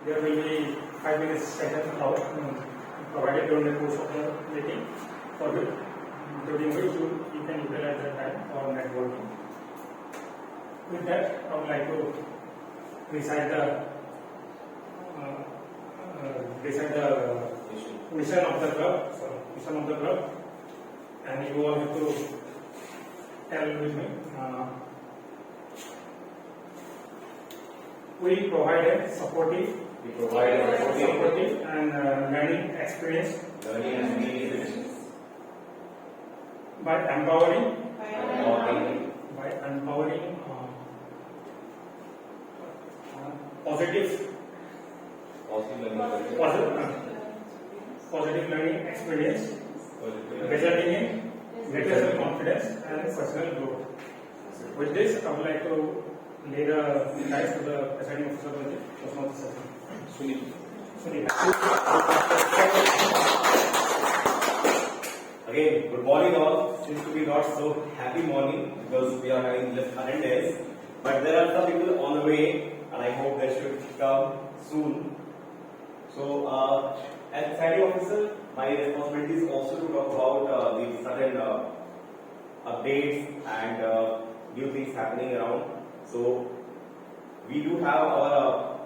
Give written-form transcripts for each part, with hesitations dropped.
There will be 5 minutes session out provided during the course of the meeting, for which during which you can utilize the time for networking. With that, I would like to recite the mission of the club, and you all have to tell with me. We provide a supportive and learning experience by empowering positive learning experience, resulting in greater self-confidence and personal growth. With this, I would like to lay the dice to the presiding officer of the Toastmaster Sunil. Again, good morning all. Seems to be not so happy morning because we are having less attendance, but there are some people on the way, and I hope they should come soon. So, as presiding officer, my responsibility is also to talk about the certain updates and new things happening around. So, we do have our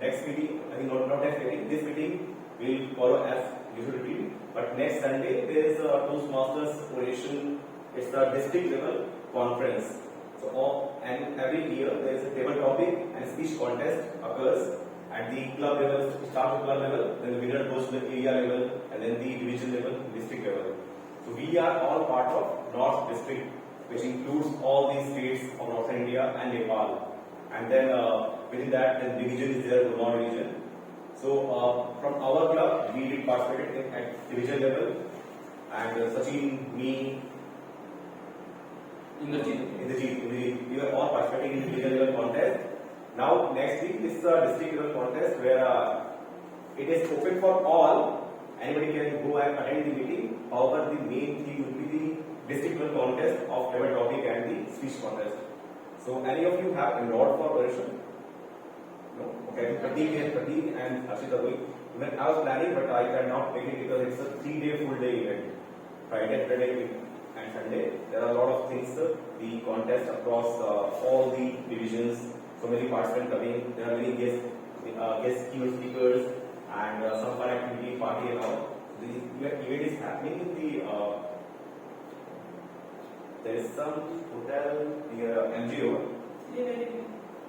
next meeting. I think not next meeting. This meeting will follow as usually. But next Sunday there is a Toastmasters oration. It's a district level conference. So, and every year there is a table topic and speech contest occurs at the club level, start with club level, then the winner goes to the area level, and then the division level, district level. So we are all part of North District, which includes all the states of Northern India and Nepal. And then within that, the division is there, Gurugram region. So from our club, we did participate at division level, and Sachin, me, in the team, we were all participating in the division level contest. Now next week is the district level contest where it is open for all. Anybody can go and attend the meeting. However, the main theme will be the district level contest of table topic and the speech contest. So, any of you have enrolled for oration? No? Okay, Pratik and Ashita will. Even I was planning, but I cannot make it because it's a 3-day full day event. Friday, Saturday, and Sunday. There are a lot of things. The contest across all the divisions. So many participants coming. There are many guest keynote speakers and some fun activity, party and all. The event is happening in the. There is some hotel near MGO.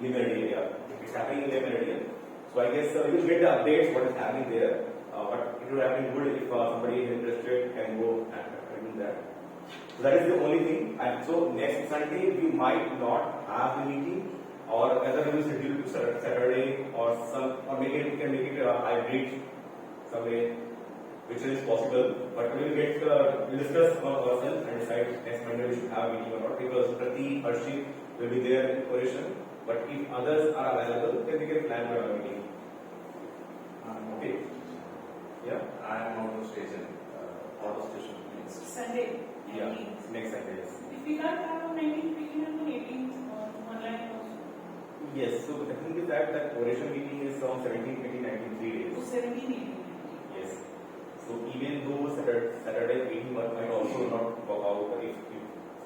Limeria, yeah. It's happening in Limeria. So I guess you will get the updates what is happening there. But it would have been good if somebody is interested can go and do that. So that is the only thing. And so next Sunday we might not have the meeting, or either we will schedule to Saturday or maybe we can make it a hybrid some way, which is possible. But we will discuss among ourselves and decide next Monday we should have a meeting or not, because Prati, Harshit will be there in oration. But if others are available, then we can plan for a meeting. Okay. Yeah. I am out of station. Sunday. Yeah. Next Sunday. Yes. If we can't have on 19th, we can have on 18th online also. Yes. So the thing is that oration meeting is on 17, 18, 19, 3 days. So 17, 18. Yes. So even though Saturday 18 might also not work out, if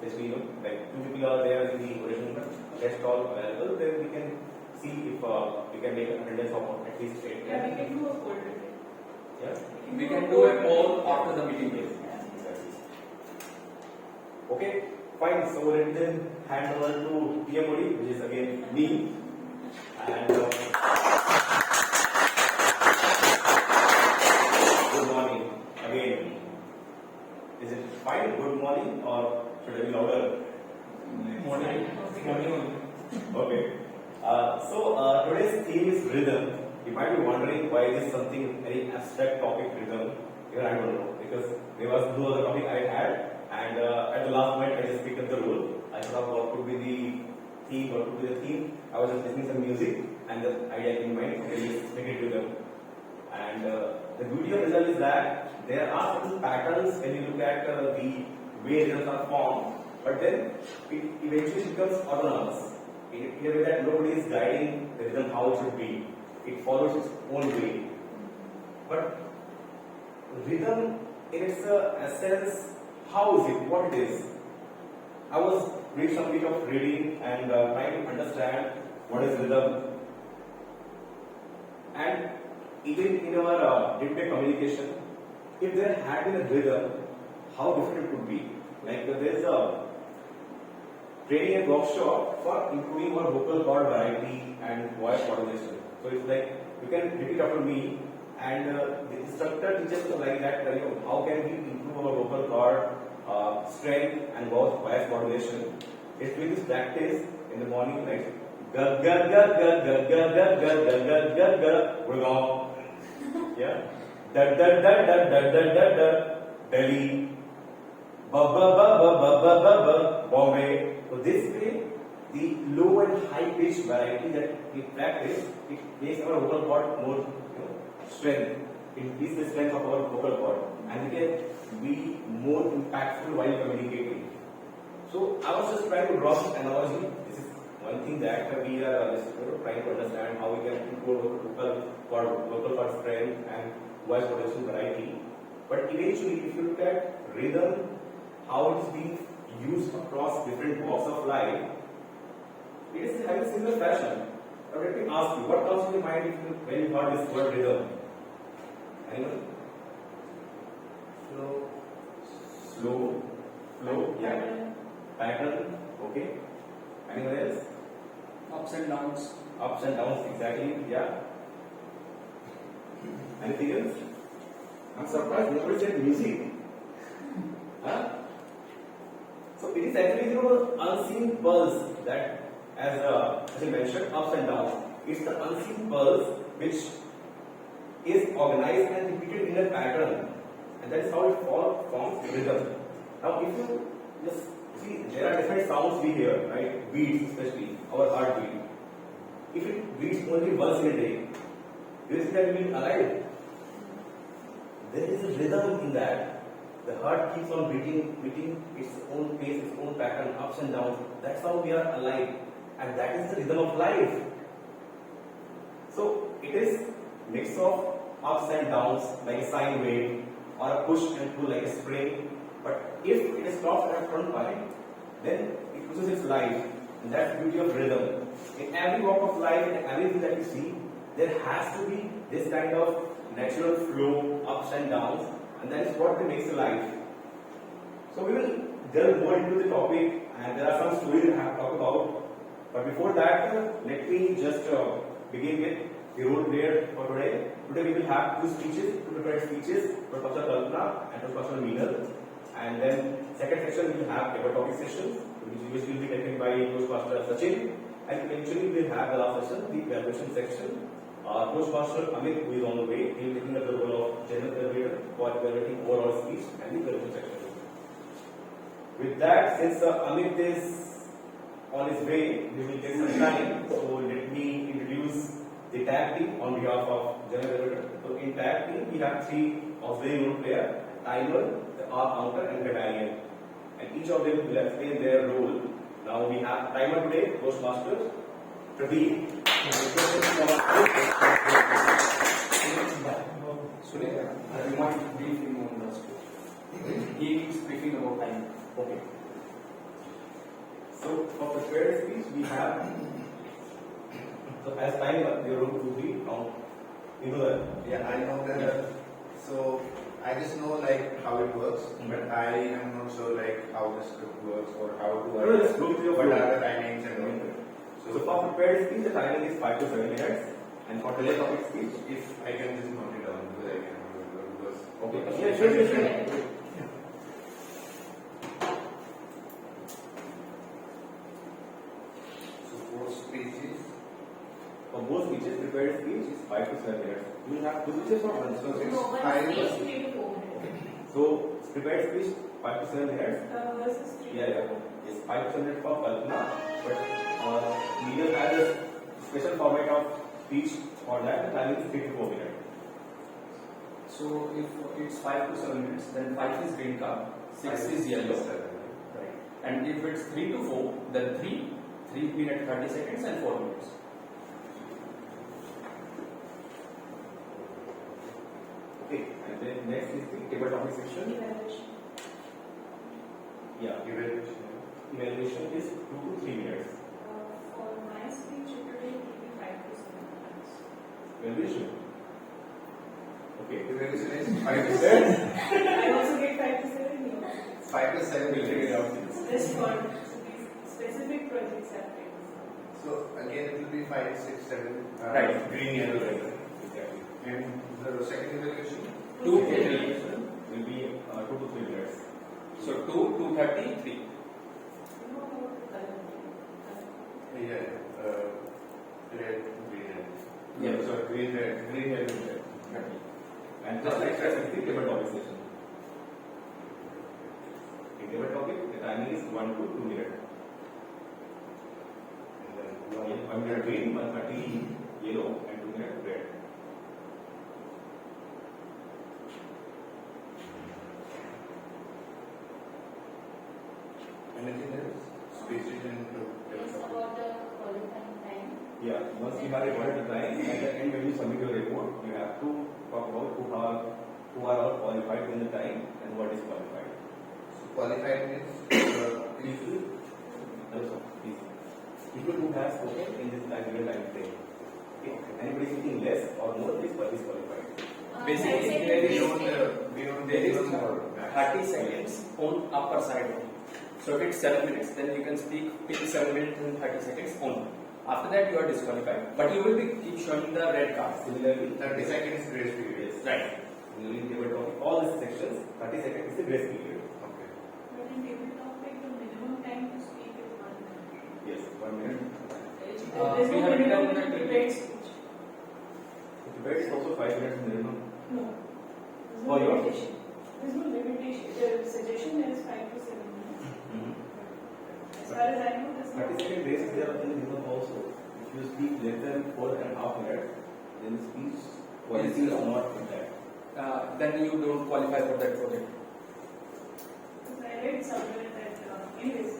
especially like 2 people are there in the oration rest all available, then we can see if we can make attendance of at least 8. Yeah, we can do a poll today. Yeah. We can do a poll after the meeting. Yes. Exactly. Okay. Fine. So let me then hand over to PMOD, which is again me, and good morning again. Is it fine? Good morning, or should I be louder? Morning. Okay. So today's theme is rhythm. You might be wondering why is this something very abstract topic, rhythm. Even I don't know, because there was no other topic I had, and at the last moment I just picked up the role. I thought what could be the theme, what could be the theme. I was just listening to some music, and the idea came in mind, okay, let's make it rhythm. And the beauty of rhythm is that there are certain patterns when you look at the way rhythms are formed, but then it eventually becomes autonomous. In a way that nobody is guiding the rhythm how it should be. it follows its own way. But rhythm in its essence, how is it? What it is? I was doing some bit of reading and trying to understand what is rhythm. And even in our day-to-day communication, if there had been a rhythm, how different it would be. Like there is a training and workshop for improving our vocal cord variety and voice modulation. So it's like you can repeat after me, and the instructor teaches us like that. How can we improve our vocal cord strength and voice modulation? It's doing this practice in the morning, like gar gar gar gar gar gar gar gar gar gar gar gar Gurugram, yeah, da da da da da da da da Delhi, ba ba ba ba ba ba ba ba Bombay. So this way, the low and high pitch variety that we practice, it makes our vocal cord more strength, increase the strength of our vocal cord, and we can be more impactful while communicating. So I was just trying to draw some analogy. This is one thing that we are trying to understand how we can improve vocal cord strength and voice modulation variety. But eventually, if you look at rhythm, how it is being used across different walks of life, it is having similar fashion. Now let me ask you, what comes to your mind when you heard this word rhythm? Anyone? Slow, yeah. Pattern, okay. Anyone else? Ups and downs. Ups and downs, exactly, yeah. Anything else? I'm surprised nobody said music. Huh? So it is actually unseen pulse that, as I mentioned, ups and downs. It's the unseen pulse which is organized and repeated in a pattern, and that is how it forms rhythm. Now, if you just see, there are different sounds we hear, right? Beats, especially our heartbeat. If it beats only once in a day, do you see that we are alive? There is a rhythm in that. The heart keeps on beating its own pace, its own pattern, ups and downs. That's how we are alive, and that is the rhythm of life. So it is mix of ups and downs like a sine wave, or a push and pull like a spring. But if it stops at one point, then it loses its life, and that's the beauty of rhythm. In every walk of life, in everything that you see, there has to be this kind of natural flow, ups and downs, and that is what makes a life. So we will delve more into the topic, and there are some stories I have to talk about. But before that, let me just begin with the role play for today. Today we will have two prepared speeches, Toastmaster Kalpana and Toastmaster Sunil. And then second section we will have paper topic sessions, which will be taken by Toastmaster Sachin. And eventually we will have the last session, the graduation section. Toastmaster Amit, who is on the way, he will be taking up the role of general graduator for evaluating overall speech and the graduation section. With that, since Amit is on his way, we will take some time. So let me introduce the tag team on behalf of general graduator. So in tag team, we have three auxiliary role player, timer, the R counter, and battalion. And each of them will explain their role. Now we have timer today, Toastmaster Pradeep. Sunil, I want briefing on the script. He is speaking about time. Okay. So for prepared speech, we have. So as timer, your role will be count. You know that? Yeah, I know that. So I just know like how it works, but I am not sure like how the script works or how to. No, just go through your what flow. are the timings and all. So for prepared speech, the timing is 5 to 7 minutes, and for tele topic speech, If I can just note it down because I can remember because. okay, yeah, sure. So 4 speeches. For both speeches, prepared speech is 5 to 7 minutes. You will have two speeches or one? So it's No, one 5. speech 3 to 4 minutes. So prepared speech 5 to 7 minutes. Versus 3 Yeah, it's 5 to 7 minutes for Kalpana, but Neil has a special format of speech for that. The timing is 3 to 4 minutes. So if it's 5 to 7 minutes, then 5 is green card, 6 is yellow. Right. And if it's 3 to 4, then 3 minutes 30 seconds and 4 minutes. Then next is the table topic section. Evaluation. Yeah, evaluation is 2 to 3 minutes. For my speech today, it will be 5 to 7 minutes. Evaluation. Okay. Evaluation is 5 to 7. I also get 5 to 7 minutes. 5 to 7 We'll take it out. Just for these specific projects are taken. So again it will be 5, 6, 7. Right. Green, yellow, red. Exactly. And the second evaluation? Two, Evaluation will be 2 to 3 minutes. so 2, 2:30, 3. You know about the color. Yeah. Red, green, red. Yeah. So green, red, yellow, red. Exactly. And just like that is the table topic session. In table topic, the timing is 1 to 2 minutes. And then 1 minute green, 1:30 yellow, and 2 minutes red. anything else? Speeches and It's about the qualifying time. Yeah, once you have recorded the time, at the end when you submit your report, you have to talk about who are all qualified in the time and what is qualified. So qualified means People who have spoken in this given time frame. Okay. Anybody speaking less or more is qualified. Basically, There there is 30 seconds on upper side only. So if it's 7 minutes, then you can speak till 7 minutes and 30 seconds only. After that, you are disqualified. But you will be keep showing the red card. Similarly, 30 seconds grace period. yes. Right. Similarly, they were talking all these sections, 30 seconds is the grace period. Okay. But in table topic, the minimum time to speak is 1 minute. Yes, 1 minute. There's we no have minimum done that debate speech. The debate is also 5 minutes minimum. No. There's For no your? limitation. There's no limitation. The suggestion is 5 to 7 minutes. As far as I know, there's no. 30 second grace is there in the minimum also. If you speak less than 4.5 minutes, then the speech quality is not in that. Then you don't qualify for that project. Because I read somewhere that, anyways,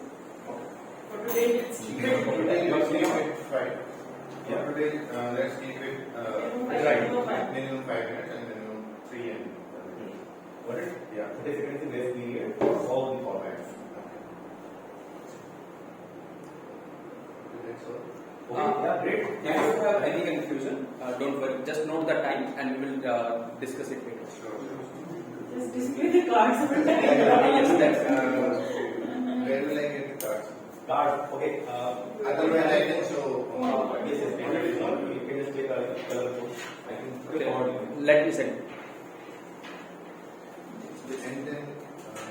for today, let's keep it. For today, let's keep it 5. Yeah. For today, let's keep it minimum 5 minutes and minimum 3 and Got it? yeah. 30 seconds is grace period for all the formats. Okay, that's all. Okay, yeah, great. If you have any confusion, don't worry. Just note the time and we will discuss it later. Sure. Just display the cards of the time. Where will I get the cards? Card, okay. Otherwise, I can show. Yes, yes, it is not. You can just take a color code. I can click on it. Let me send. And then,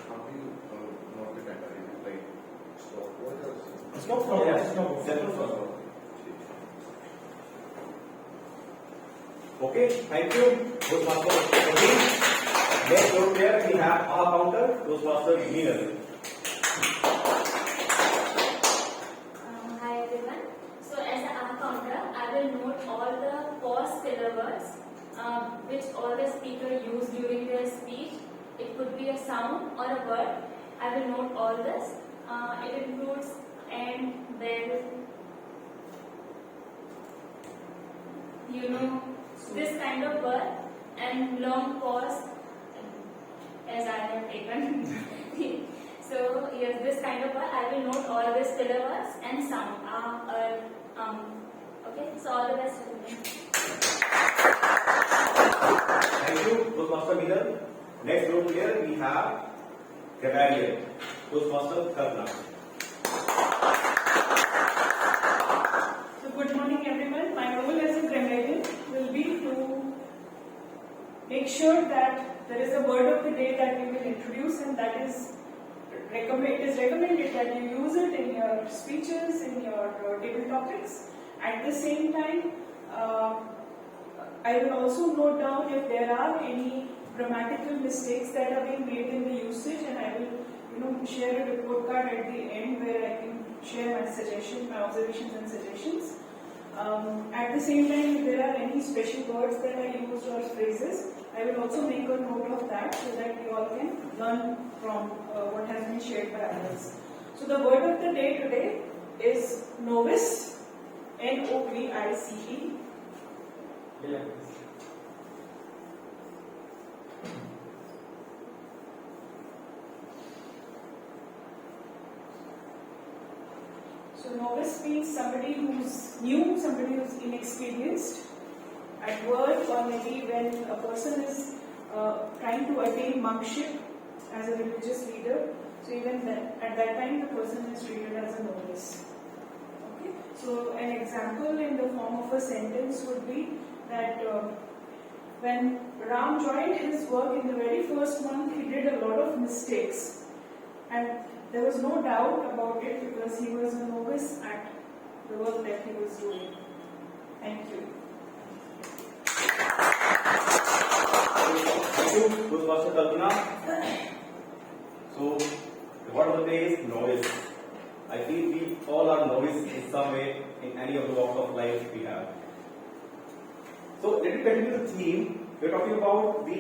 how do you note the time? Like, stopwatch or something? Stop for Yeah, stop. Settle first. Okay, thank you. Toastmaster Sunil. Next note here we have our counter, Toastmaster Sunil. Hi everyone. So as an R counter, I will note all the pause filler words which all the speaker use during their speech. It could be a sound or a word. I will note all this. It includes and, then, this kind of word and long pause as I have taken. So yes, this kind of word, I will note all these filler words and sound. Okay, so all the best. Thank you, Toastmaster Sunil. Next note here we have Grammarian, Toastmaster Kalpana. So good morning everyone. My role as a grammarian will be to make sure that there is a word of the day that we will introduce, and that is it is recommended that you use it in your speeches, in your table topics. At the same time, I will also note down if there are any grammatical mistakes that are being made in the usage, and I will share a report card at the end where I can share my suggestions, my observations and suggestions. At the same time, if there are any special words that I used or phrases, I will also make a note of that so that you all can learn from what has been shared by others. So the word of the day today is novice, N-O-V-I-C-E. So novice means somebody who's new, somebody who's inexperienced at work, or maybe when a person is trying to attain monkship as a religious leader. So even then, at that time, the person is treated as a novice. Okay. So an example in the form of a sentence would be that when Ram joined his work in the very first month, he did a lot of mistakes, and there was no doubt about it because he was a novice at the work that he was doing. Thank you. Thank you, Toastmaster Kalpana. So, the word of the day is novice. I feel we all are novice in some way in any of the walks of life we have. So, let me continue the theme. We are talking about the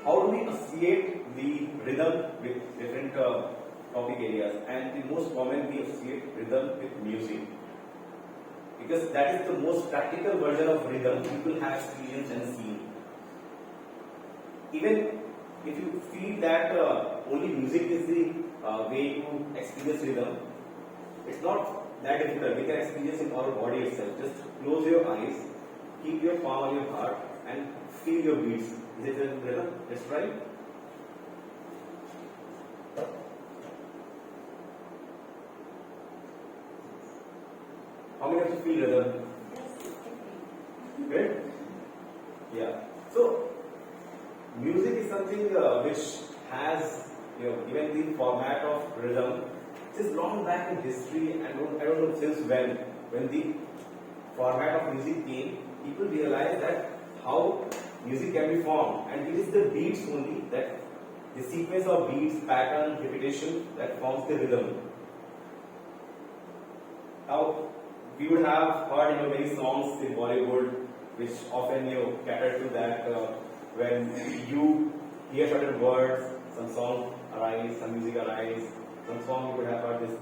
how do we associate the rhythm with different topic areas, and the most common we associate rhythm with music, because that is the most practical version of rhythm people have experienced and seen. Even if you feel that only music is the way to experience rhythm, it's not that difficult. We can experience in our body itself. Just close your eyes, keep your palm on your heart, and feel your beats. Is it a rhythm? Let's try. How many of you feel rhythm? Good? Yeah. So, music is something which has, even the format of rhythm. It is long back in history, and I don't know since when the format of music came, people realized that how music can be formed, and it is the beats only, that the sequence of beats, pattern, repetition that forms the rhythm. Now, we would have heard many songs in Bollywood which often cater to that when you hear certain words, some song arise, some music arise, some song you would have heard this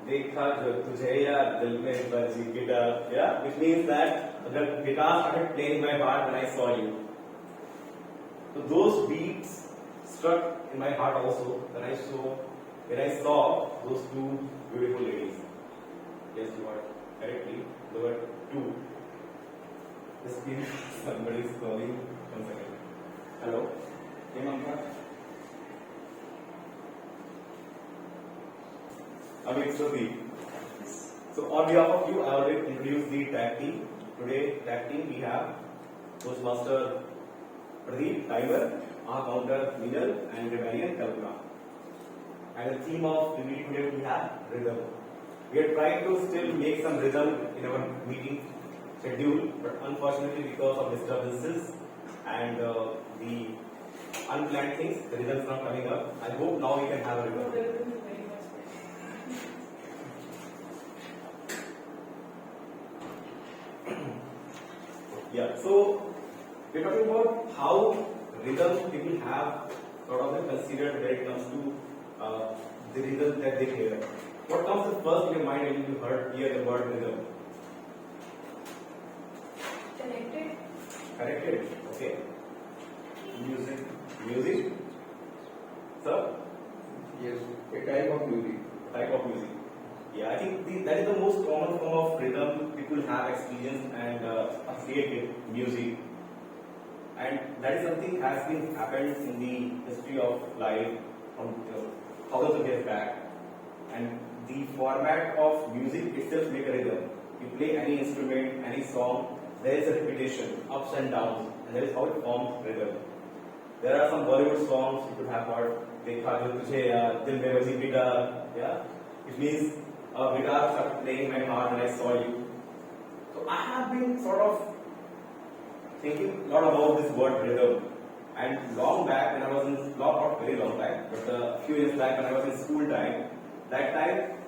Dekha jo tujhe yaar dil mein baji guitar, yeah, which means that the guitar started playing in my heart when I saw you. So those beats struck in my heart also when I saw those two beautiful ladies. Yes, you are correctly. There were two. Just give somebody is calling. 1 second. Hello. Hey, Mamta. Amit Sodhi. So on behalf of you, I already introduced the tag team. Today, tag team we have Toastmaster Pradeep, Tiger, our founder Minal, and Rebellion Kalpana. And the theme of the meeting today we have rhythm. We are trying to still make some rhythm in our meeting schedule, but unfortunately because of disturbances and the unplanned things, the rhythm is not coming up. I hope now we can have a rhythm. The rhythm is very much Yeah, so we're talking about how rhythm people have sort of considered when it comes to the rhythm that they hear. What comes first in your mind when you hear the word rhythm? connected. Connected, okay. Music. Music, sir? Yes, a type of music. Type of music. Yeah, I think that is the most common form of rhythm people have experienced and associate with music. And that is something has been happened in the history of life from thousands of years back. And the format of music itself make a rhythm. You play any instrument, any song, there is a repetition, ups and downs, and that is how it forms rhythm. There are some Bollywood songs you could have heard, Dekha jo tujhe yaar dil mein baji guitar, yeah, which means a guitar started playing in my heart when I saw you. So I have been sort of thinking a lot about this word rhythm. And long back when I was in, not very long back, but a few years back when I was in school time, that time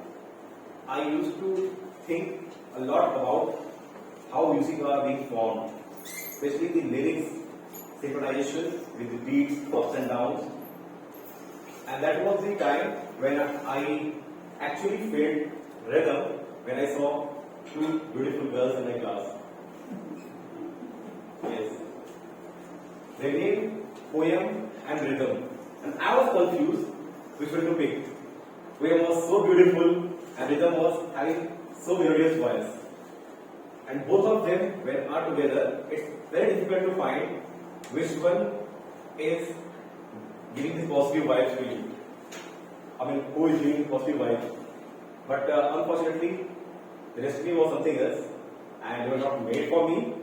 I used to think a lot about how music are being formed, especially the lyrics, synchronization with the beats, ups and downs. And that was the time when I actually felt rhythm when I saw two beautiful girls in my class. Yes. Their name, poem and rhythm. And I was confused which one to pick. Poem was so beautiful having so melodious voice. And both of them, when are together, it's very difficult to find which one is giving this positive vibes to you. I mean, who is giving positive vibes? But unfortunately, the destiny was something else, and they were not made for me.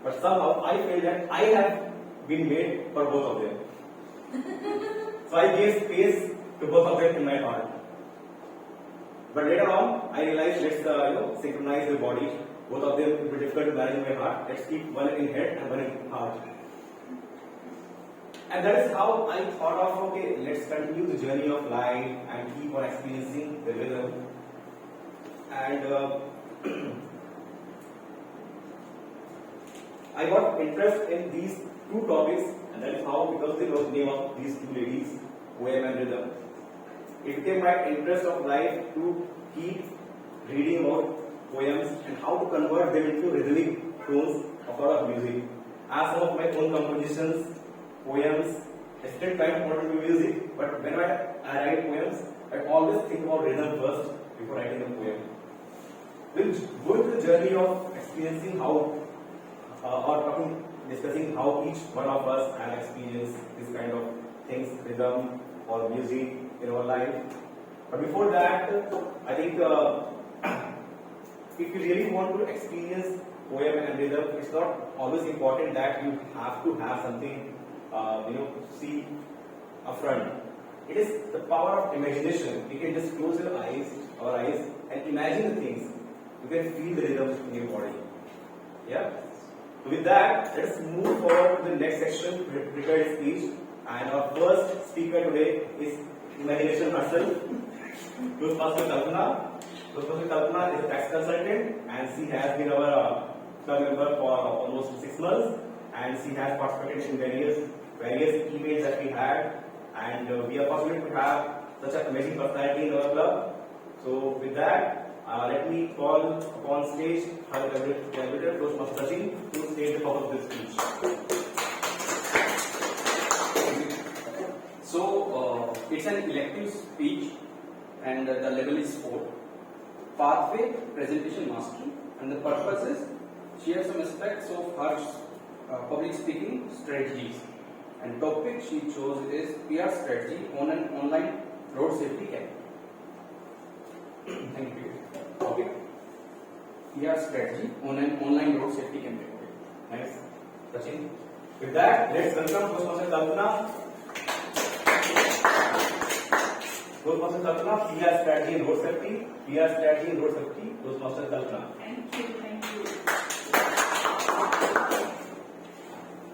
But somehow I feel that I have been made for both of them. So I gave space to both of them in my heart. But later on, I realized let's synchronize the body. Both of them will be difficult to manage in my heart. Let's keep one in head and one in heart. And that is how I thought of, okay, let's continue the journey of life and keep on experiencing the rhythm. And I got interest in these two topics, and that is how, because the name of these two ladies, poem and rhythm, it became my interest of life to keep reading about poems and how to convert them into rhythmic tones of a lot of music. As some of my own compositions, poems, I still try to put into music, but when I write poems, I always think about rhythm first before writing a poem. We'll go into the journey of experiencing how, discussing how each one of us have experienced this kind of things, rhythm or music in our life. But before that, I think if you really want to experience poem and rhythm, it's not always important that you have to have something, see upfront. It is the power of imagination. You can just close your eyes, and imagine the things. You can feel the rhythm in your body. Yeah. So with that, let's move forward to the next section, prepared speech. And our first speaker today is imagination herself, Toastmaster Kalpana. Toastmaster Kalpana is a tax consultant, and she has been our club member for almost 6 months, and she has participated in various events that we had, and we are fortunate to have such an amazing personality in our club. So with that, let me call upon stage our collaborator Toastmaster Sunil to state the purpose of this speech. So, it's an elective speech, and the level is 4. Pathway, presentation mastery, and the purpose is share some aspects of her public speaking strategies. And topic she chose is PR strategy on an online road safety campaign. Thank you. Topic: PR strategy on an online road safety campaign. Nice, Sachin. With that, let's welcome Toastmaster Kalpana. Toastmaster Kalpana, PR strategy in road safety. PR strategy in road safety. Toastmaster Kalpana. Thank you.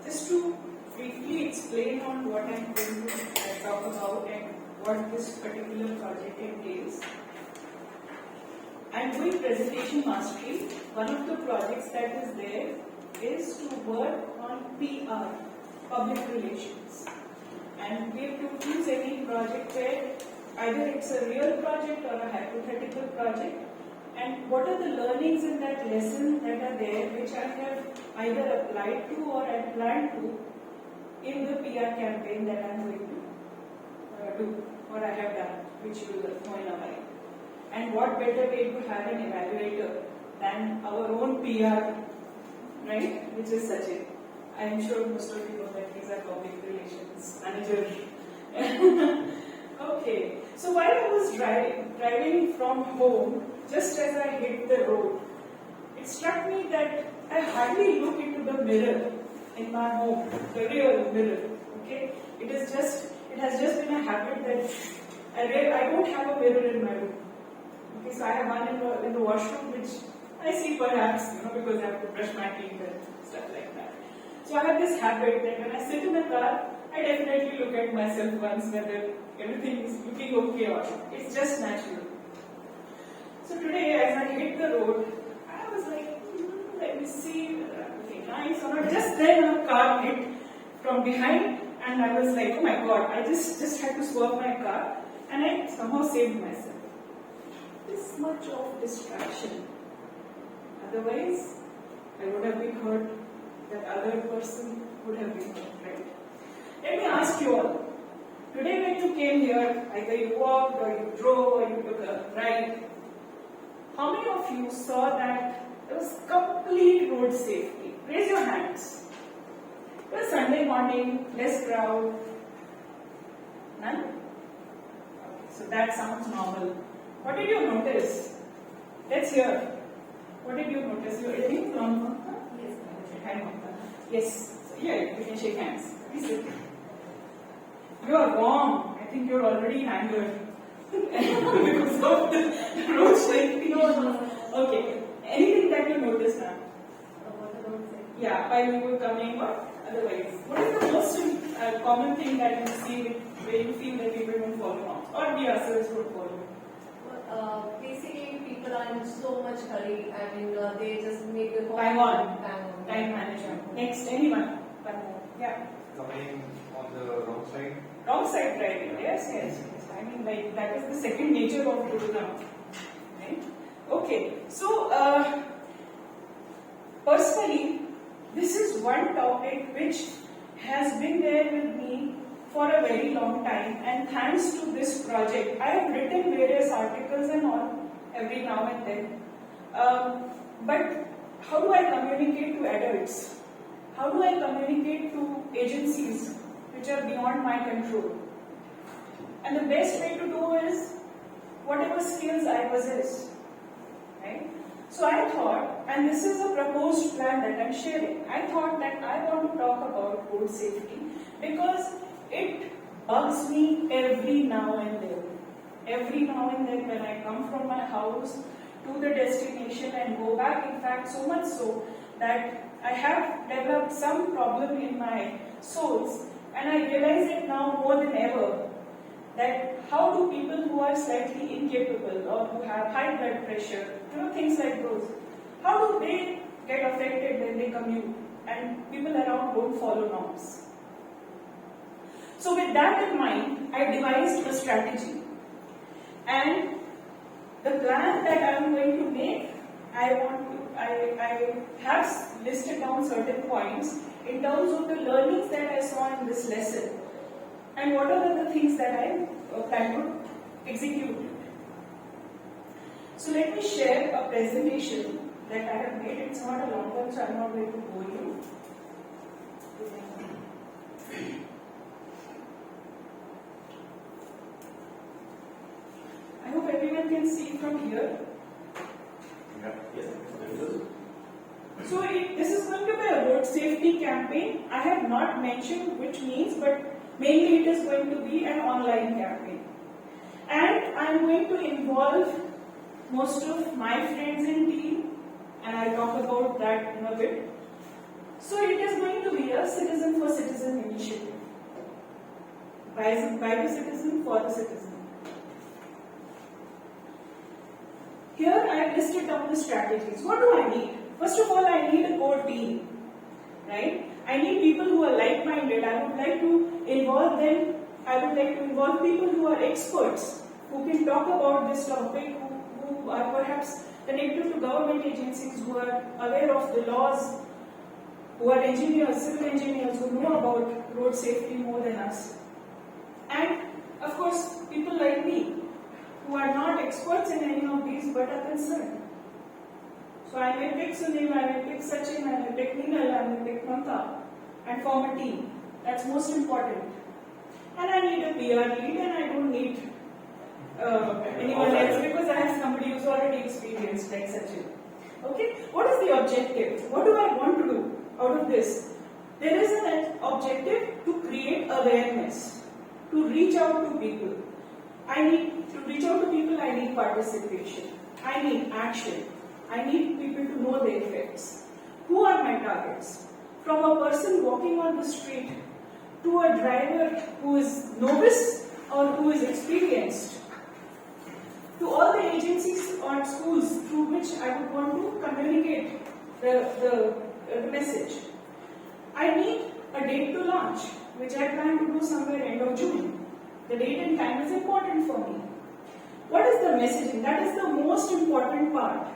Just to briefly explain on what I'm going to talk about and what this particular project entails. I'm doing presentation mastery. One of the projects that is there is to work on PR, public relations. And we have to choose any project where either it's a real project or a hypothetical project. And what are the learnings in that lesson that are there which I have either applied to or I plan to in the PR campaign that I'm going to do or I have done, which you will know in a while. And what better way to have an evaluator than our own PR, right? Which is Sachin. I am sure most of you know that he's a public relations manager. Okay, so while I was driving from home, just as I hit the road, it struck me that I hardly look into the mirror in my home, the real mirror. Okay, it has just been a habit that I don't have a mirror in my room. Okay, so I have one in the washroom, which I see perhaps, because I have to brush my teeth and stuff like that. So I have this habit that when I sit in the car, I definitely look at myself once whether everything is looking okay or not. It's just natural. So today, as I hit the road, I was like, let me see whether I'm looking nice or not. Just then a car hit from behind, and I was like, oh my god, I just had to swerve my car, and I somehow saved myself. This much of distraction. Otherwise, I would have been hurt. That other person would have been hurt, right? Let me ask you all. Today when you came here, either you walked or you drove or you took a ride, how many of you saw that there was complete road safety? Raise your hands. It was Sunday morning, less crowd. None? Okay, so that sounds normal. What did you notice? Let's hear. What did you notice? You eating from? Yes. Hi, Mamta. Yes. So, yeah, we can shake hands. Please sit. You are warm. I think you're already hangered. Because of the road safety. No. Okay. Anything that you noticed now? Yeah, while we were coming or otherwise. What is the most common thing that you see where you feel that people don't follow norms or the others don't follow? Basically, people are in so much hurry. I mean, they just make a Bang on. Bang on. Time management. Next, anyone? Yeah. Coming on the wrong side. Wrong side driving. Yes. I mean, like that is the second nature of Gurugram. Right? Okay. So, personally, this is one topic which has been there with me for a very long time, and thanks to this project, I have written various articles and all every now and then. But how do I communicate to adults? How do I communicate to agencies which are beyond my control? And the best way to do is whatever skills I possess, right? So I thought, and this is a proposed plan that I'm sharing, I thought that I want to talk about road safety because it bugs me every now and then. Every now and then when I come from my house to the destination and go back, in fact so much so that I have developed some problem in my soles, and I realize it now more than ever that how do people who are slightly incapable or who have high blood pressure, things like those, how do they get affected when they commute and people around don't follow norms? So with that in mind, I devised a strategy, and the plan that I am going to make, I have listed down certain points in terms of the learnings that I saw in this lesson and what are the things that I plan to execute. So let me share a presentation that I have made. It's not a long one, so I'm not going to bore you. I hope everyone can see from here. Yes. So this is going to be a road safety campaign. I have not mentioned which means, but mainly it is going to be an online campaign. And I am going to involve most of my friends in team, and I'll talk about that in a bit. So it is going to be a citizen for citizen initiative. By the citizen for the citizen. Here I have listed down the strategies. What do I need? First of all, I need a core team, right? I need people who are like-minded. I would like to involve them. I would like to involve people who are experts, who can talk about this topic, who are perhaps connected to government agencies, who are aware of the laws, who are engineers, civil engineers, who know about road safety more than us. And of course, people like me, who are not experts in any of these but are concerned. So I may pick Sunil, I may pick Sachin, I may pick Neenal, I may pick Mamta and form a team. That's most important. And I need a PR lead and I don't need anyone else because I have somebody who's already experienced like Sachin. Okay? What is the objective? What do I want to do out of this? There is an objective to create awareness, to reach out to people. To reach out to people, I need participation. I need action. I need people to know the effects. Who are my targets? From a person walking on the street to a driver who is novice or who is experienced, to all the agencies or schools through which I would want to communicate the message. I need a date to launch, which I plan to do somewhere end of June. The date and time is important for me. What is the messaging? That is the most important part.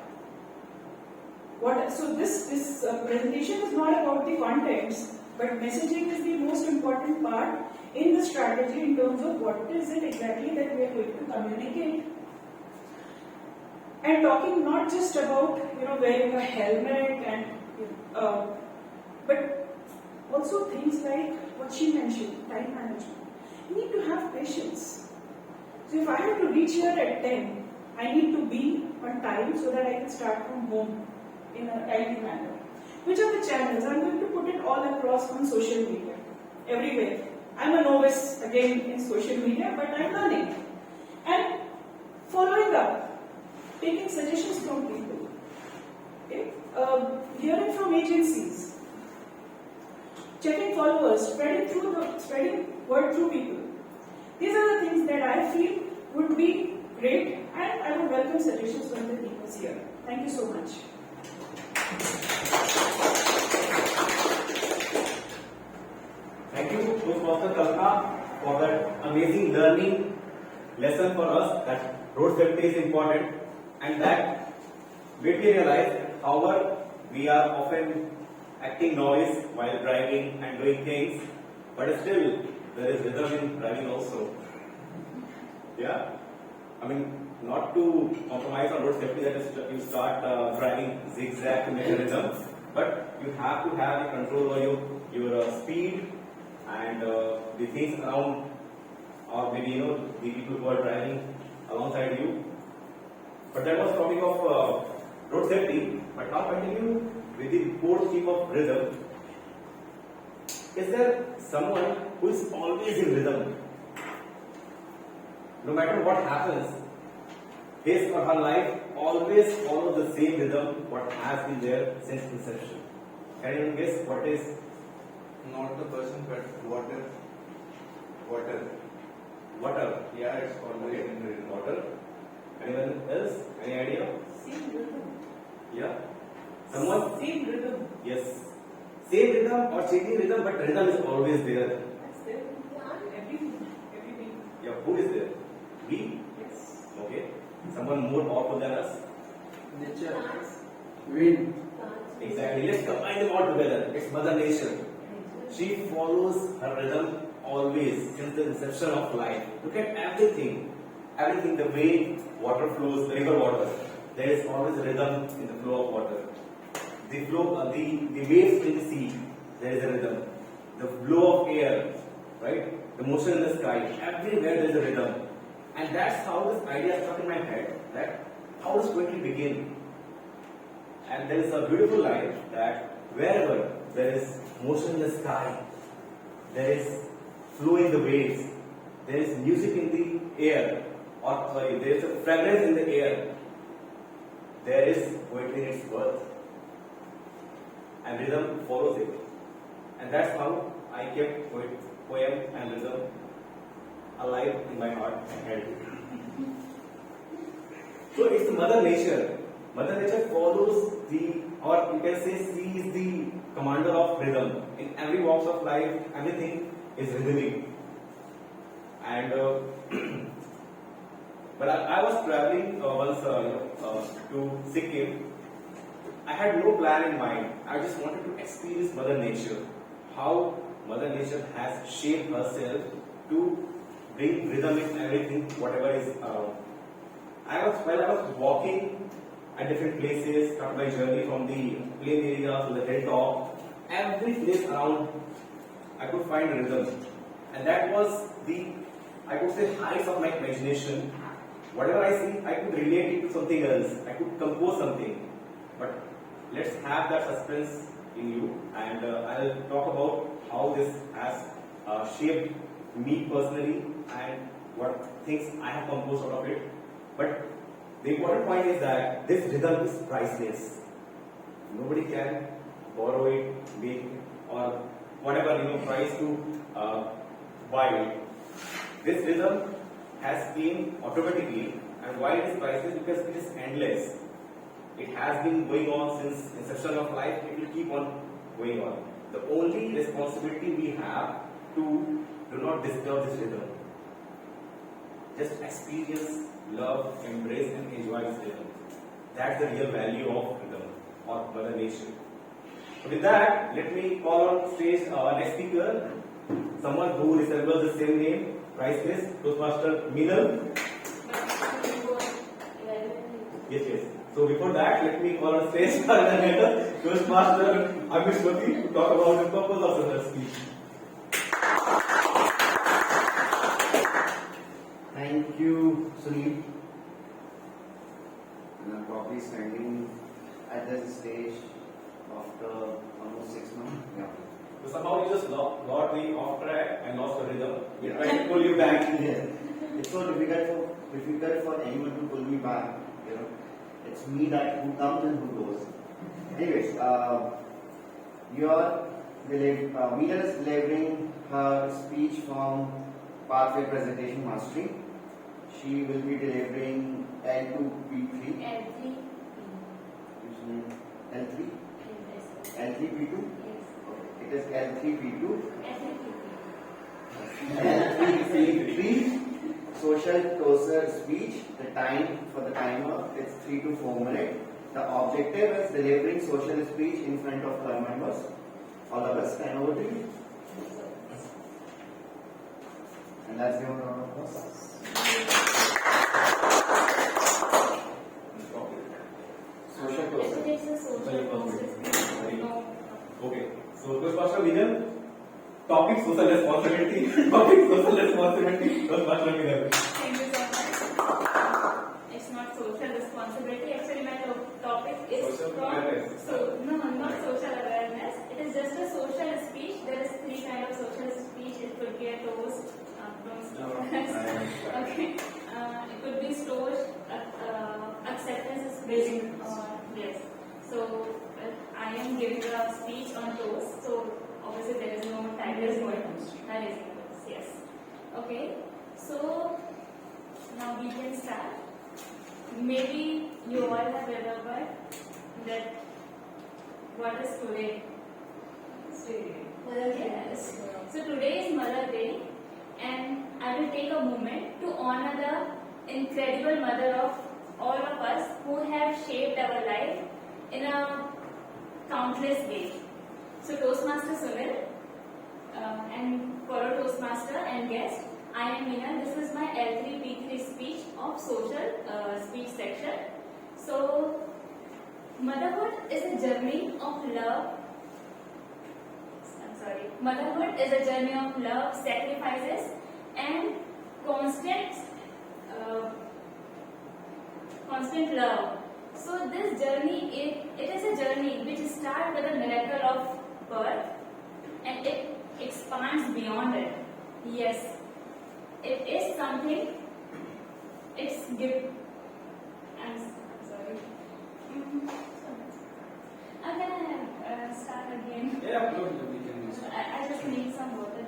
So this presentation is not about the contents, but messaging is the most important part in the strategy in terms of what is it exactly that we are going to communicate. And talking not just about wearing a helmet and but also things like what she mentioned, time management. You need to have patience. So if I have to reach here at 10, I need to be on time so that I can start from home in a timely manner. Which are the channels? I'm going to put it all across on social media, everywhere. I'm a novice again in social media, but I'm learning. And following up, taking suggestions from people, okay? Hearing from agencies, checking followers, spreading word through people. These are the things that I feel would be great, and I would welcome suggestions from the people here. Thank you so much. Thank you, Toastmaster Kalka, for that amazing learning lesson for us that road safety is important, and that made me realize however we are often acting noise while driving and doing things, but still there is rhythm in driving also. Yeah, I mean, not to compromise on road safety, that is you start driving zigzag to make a rhythm, but you have to have a control over your speed and the things around, or maybe the people who are driving alongside you. But that was topic of road safety. But now continue with the fourth theme of rhythm. Is there someone who is always in rhythm? No matter what happens, his or her life always follows the same rhythm what has been there since inception. Can you guess what is? Not the person, but water. Water. Water. Yeah, it's always Okay. in rhythm. Water. Anyone else? Any idea? Same rhythm. Yeah. Someone? Same rhythm. Yes. Same rhythm or changing rhythm, but rhythm is always there. That's there. Everything. Yeah. Who is there? We. Yes. Okay. Someone more powerful than us. Nature. Wind. Exactly. Let's combine them all together. It's Mother Nature. She follows her rhythm always since the inception of life. Look at everything. Everything, the way water flows, the river water. There is always a rhythm in the flow of water. The flow, the waves in the sea, there is a rhythm. The flow of air, right? The motion in the sky, everywhere there is a rhythm. And that's how this idea stuck in my head, that how does poetry begin? And there is a beautiful line that wherever there is motion in the sky, there is flow in the waves, there is music in the air, or sorry, there is a fragrance in the air, there is poetry in its birth. And rhythm follows it. And that's how I kept poem and rhythm alive in my heart and held it. So it's Mother Nature. Mother Nature follows or you can say she is the commander of rhythm. In every walks of life, everything is rhythmic. And but I was traveling once to Sikkim. I had no plan in mind. I just wanted to experience Mother Nature. How Mother Nature has shaped herself to bring rhythm in everything, whatever is around. While I was walking at different places, started my journey from the plain area to the hilltop, every place around I could find rhythm. And that was I could say, heights of my imagination. Whatever I see, I could relate it to something else. I could compose something. But let's have that suspense in you, and I'll talk about how this has shaped me personally and what things I have composed out of it. But the important point is that this rhythm is priceless. Nobody can borrow it, make it, or whatever price to buy it. This rhythm has came automatically, and why it is priceless? Because it is endless. It has been going on since inception of life. It will keep on going on. The only responsibility we have to do not disturb this rhythm. Just experience, love, embrace, and enjoy this rhythm. That's the real value of rhythm or Mother Nature. So with that, let me call on stage our next speaker, someone who resembles the same name, priceless, Toastmaster Sunil. Yes. So before that, let me call on stage for another Toastmaster Abhishwati to talk about the purpose of her speech. Thank you, Sunil. And I'm probably standing at this stage after almost 6 months. Yeah. So somehow you just got the off track and lost the rhythm. We Yeah. tried to pull you back. Yeah. It's so difficult for anyone to pull me back. You know, it's me that who comes and who goes. Anyways, Meena is delivering her speech from Pathway Presentation Mastery. She will be delivering L2P3. L3. L3? Yes. L3P2? Yes. Okay. It is L3P2. L3. L3P3 social toaster speech. The time for the timer is 3 to 4 minutes. The objective is delivering social speech in front of club members. All the best. And over to you. And that's the round of applause. Social If toaster. it is a social process, no. Okay. So Toastmaster Vijan, topic social responsibility. Topic social responsibility. Toastmaster Vijan. Thank you so much. It's not social responsibility. Actually, my topic is Social from awareness. no, not social awareness. It is just a social speech. There is 3 kinds of social speech. It could be a toast. Don't stop. Okay. It could be toast. Acceptance is building. Yes. So I am giving a speech on toast. So obviously there is no title going on. That is yes. Okay. So now we can start. Maybe you all have remembered that what is today? Yes. So today is Mother Day, and I will take a moment to honor the incredible mother of all of us who have shaped our life in a countless ways. So Toastmaster Sunil and fellow Toastmaster and guest, I am Meena. This is my L3P3 speech of social speech section. So motherhood is a journey of love. Motherhood is a journey of love, sacrifices, and constant love. So this journey, it is a journey which starts with a miracle of birth, and it expands beyond it. Yes, it is something. It's give. I'm sorry. Can I start again? Yeah, good. We can use. I just need some water.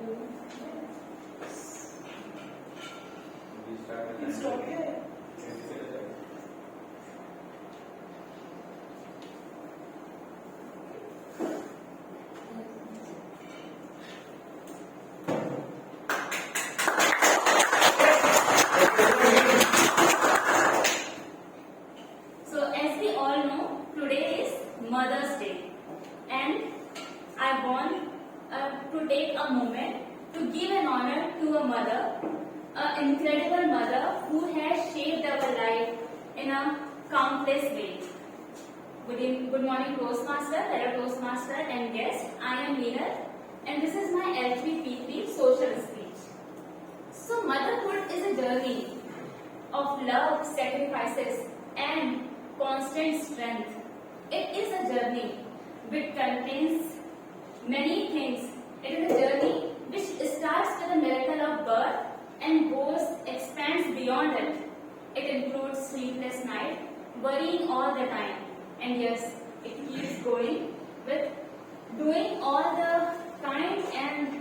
We start with It's okay. So as we all know, today is Mother's Day, and I want to take a moment to give an honor to a mother, an incredible mother who has shaped our life in a countless ways. Good morning, Toastmaster, fellow Toastmaster, and guest. I am Meena, and this is my L3P3 social speech. So motherhood is a journey of love, sacrifices, and constant strength. It is a journey which contains many things. It is a journey which starts with a miracle of birth and expands beyond it. It includes sleepless night, worrying all the time, and yes, it keeps going with doing all the kind and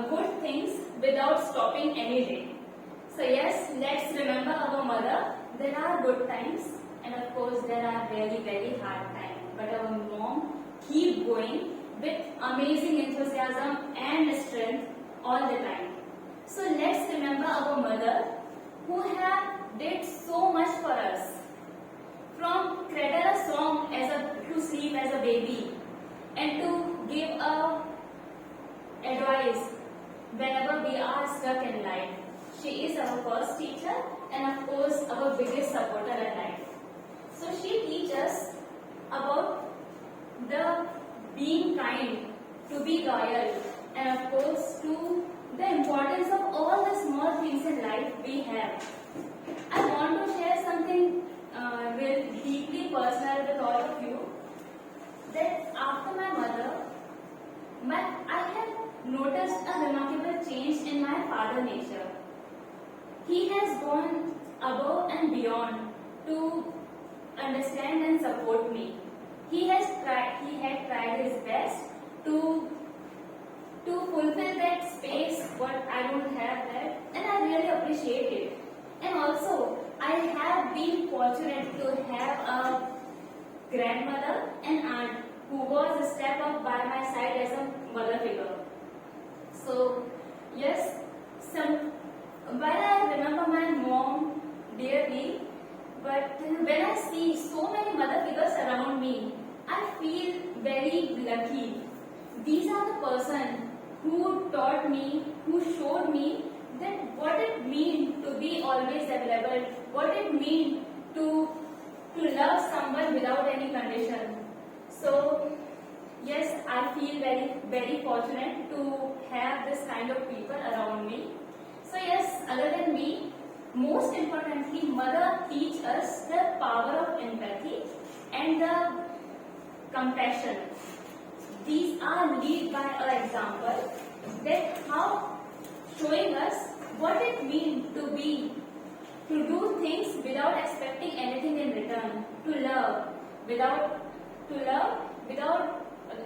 good things without stopping any day. So yes, let's remember our mother. There are good times, and of course there are very, very hard times. But our mom keep going with amazing enthusiasm and strength all the time. So let's remember our mother who have did so much for us. From cradle a song to sleep as a baby, and to give a advice whenever we are stuck in life. She is our first teacher and of course our biggest supporter in life. So she teaches us about the being kind, to be loyal, and of course to the importance of all the small things in life we have. I want to share something real deeply personal with all of you, that after my mother, I have noticed a remarkable change in my father nature. He has gone above and beyond to understand and support me. He had tried his best to fulfill that space what I don't have there, and I really appreciate it. And also, I have been fortunate to have a grandmother and aunt who was a step up by my side as a mother figure. So, yes, while I remember my mom dearly, but when I see so many mother figures around me, I feel very lucky. These are the person who taught me, who showed me that what it means to be always available, what it means to love someone without any condition. So yes, I feel very, very fortunate to have this kind of people around me. So yes, other than me, most importantly, mother teach us the power of empathy and the compassion. These are lead by our example, that how showing us what it means to do things without expecting anything in return, to love without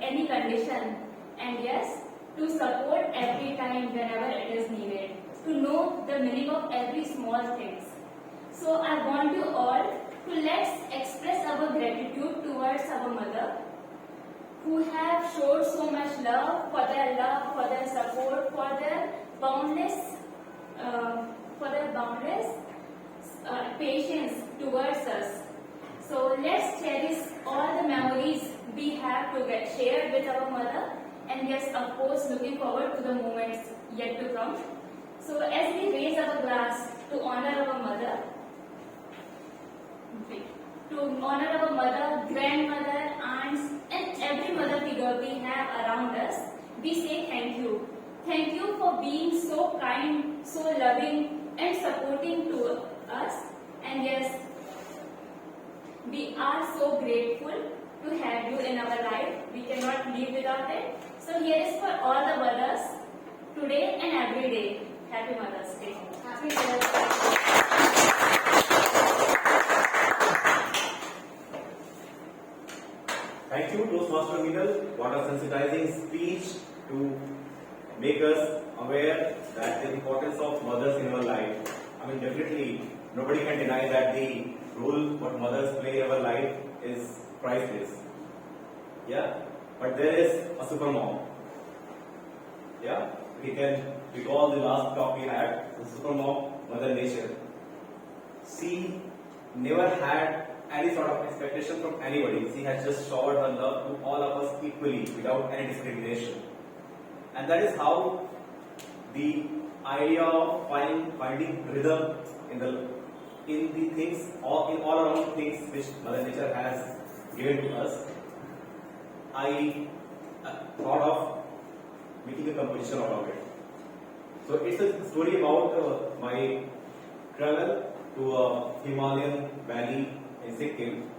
any condition, and yes, to support every time whenever it is needed, to know the meaning of every small things. So I want you all to let's express our gratitude towards our mother, who have showed so much love, for their support, for their boundless patience towards us. So let's cherish all the memories we have to get shared with our mother, and yes, of course, looking forward to the moments yet to come. So as we raise our glass to honor our mother, grandmother, aunts, and every mother figure we have around us, we say thank you. Thank you for being so kind, so loving, and supporting to us. And yes, we are so grateful to have you in our life. We cannot live without it. So here is for all the mothers, today and every day. Happy Mother's Day. Happy Mother's Day. Thank you, Toastmaster Sunil. What a sensitizing speech to make us aware that the importance of mothers in our life. I mean, definitely, nobody can deny that the role what mothers play in our life is priceless. Yeah, but there is a super mom. Yeah, we can recall the last talk we had, the super mom, Mother Nature. She never had any sort of expectation from anybody. She has just showered her love to all of us equally without any discrimination. And that is how the idea of finding rhythm in the things, or in all around things which Mother Nature has given to us, I thought of making a composition out of it. So it's a story about my travel to a Himalayan valley in Sikkim.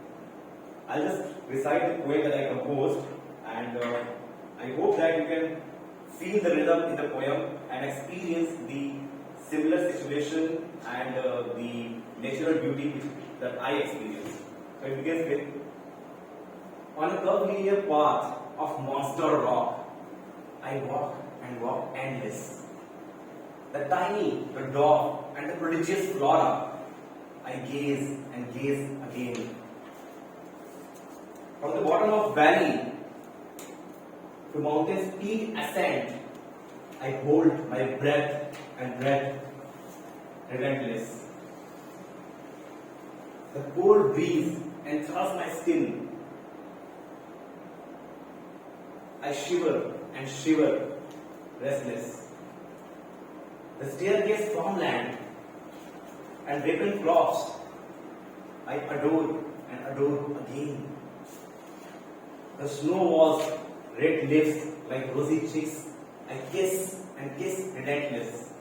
I'll just recite the poem that I composed, and I hope that you can feel the rhythm in the poem and experience the similar situation and the natural beauty that I experienced. So it begins with, on a curvilinear path of monster rock, I walk and walk endless. The tiny, the dwarf, and the prodigious flora, I gaze and gaze again. From the bottom of valley to mountain's peak ascent, I hold my breath and breath relentless. The cold breeze enthralls my skin. I shiver and shiver, restless. The staircase farmland and ribbon crops, I adore and adore again. The snow was red lips like rosy cheeks. I kiss and kiss relentless.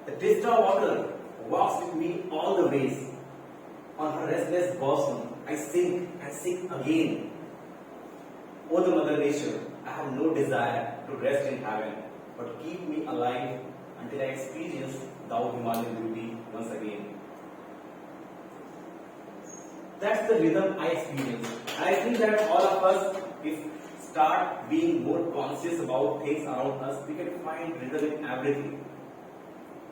The Dista water walks with me all the ways. On her restless bosom, I sink and sink again. O the Mother Nature, I have no desire to rest in heaven, but keep me alive until I experience thou Himalayan beauty once again. That's the rhythm I experience. And I think that all of us, if start being more conscious about things around us, we can find rhythm in everything.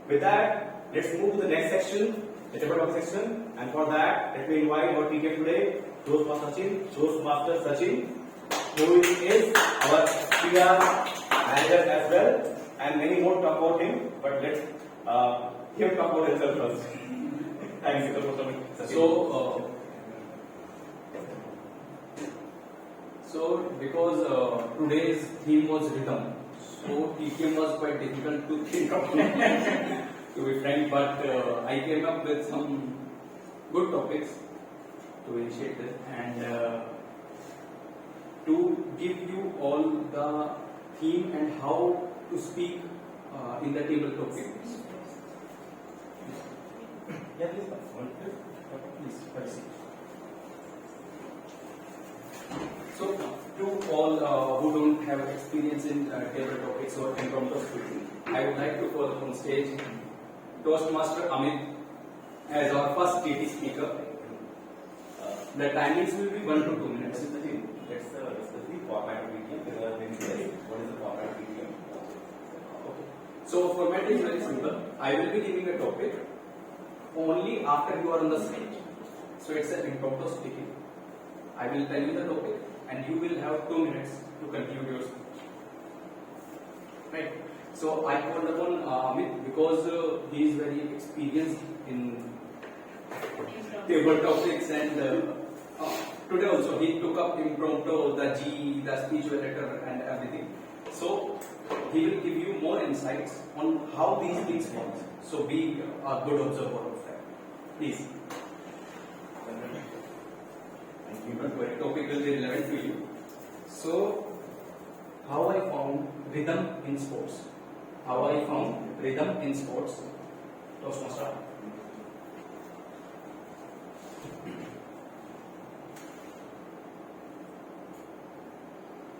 With that, let's move to the next section, the table talk section. And for that, let me invite our teacher today, Toastmaster Sunil, who is our PR manager as well, and many more talk about him. But let's him talk about himself first. Thanks, Sachin. So, because today's theme was rhythm, so TTM was quite difficult to think of, to be frank, but I came up with some good topics to initiate this and to give you all the theme and how to speak in the table topic. Yeah, please. Please. So, to all who don't have experience in table topics or impromptu speaking, I would like to call on stage Toastmaster Amit as our first TT speaker. The timings will be 1 to 2 minutes. Let's discuss the format of TTM. What is the format of TTM? Okay. So, format is very simple. I will be giving a topic only after you are on the stage. So, it's an impromptu speaking. I will tell you the topic and you will have 2 minutes to conclude your speech. Right. So I called upon Amit because he is very experienced in table topics and today also he took up impromptu, the G, the speech letter and everything. So he will give you more insights on how these things work. So be a good observer of that. Please. The topic will be relevant to you. So, how I found rhythm in sports? How I found rhythm in sports? Toastmaster.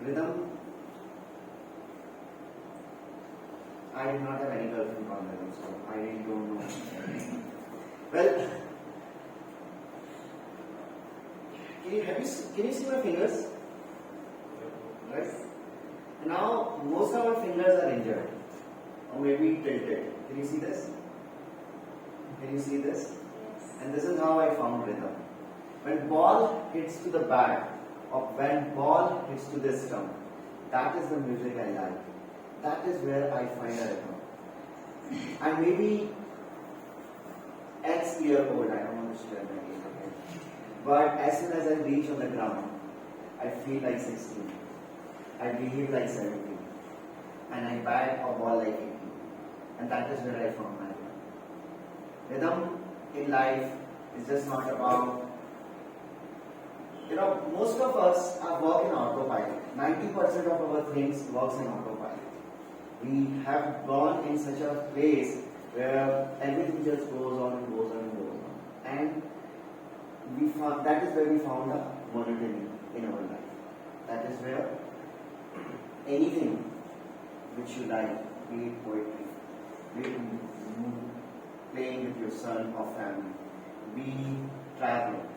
Rhythm. I did not have any girlfriend on rhythm, so I really don't know. Well, can you see my fingers? Right? Now, most of our fingers are injured, or maybe tilted. Can you see this? Can you see this? Yes. And this is how I found rhythm. When ball hits to the bat, or when ball hits to the stump, that is the music I like. That is where I find a rhythm. I may be X year old, I don't want to share my age again. But as soon as I reach on the ground, I feel like 16. I behave like 17. And I bat a ball like 18. And that is where I found my rhythm. Rhythm in life is just not about, most of us are work in autopilot. 90% of our things works in autopilot. We have gone in such a place where everything just goes on and goes on and goes on. And that is where we found a monotony in our life. That is where anything which you like, be it poetry, be it playing with your son or family, be traveling,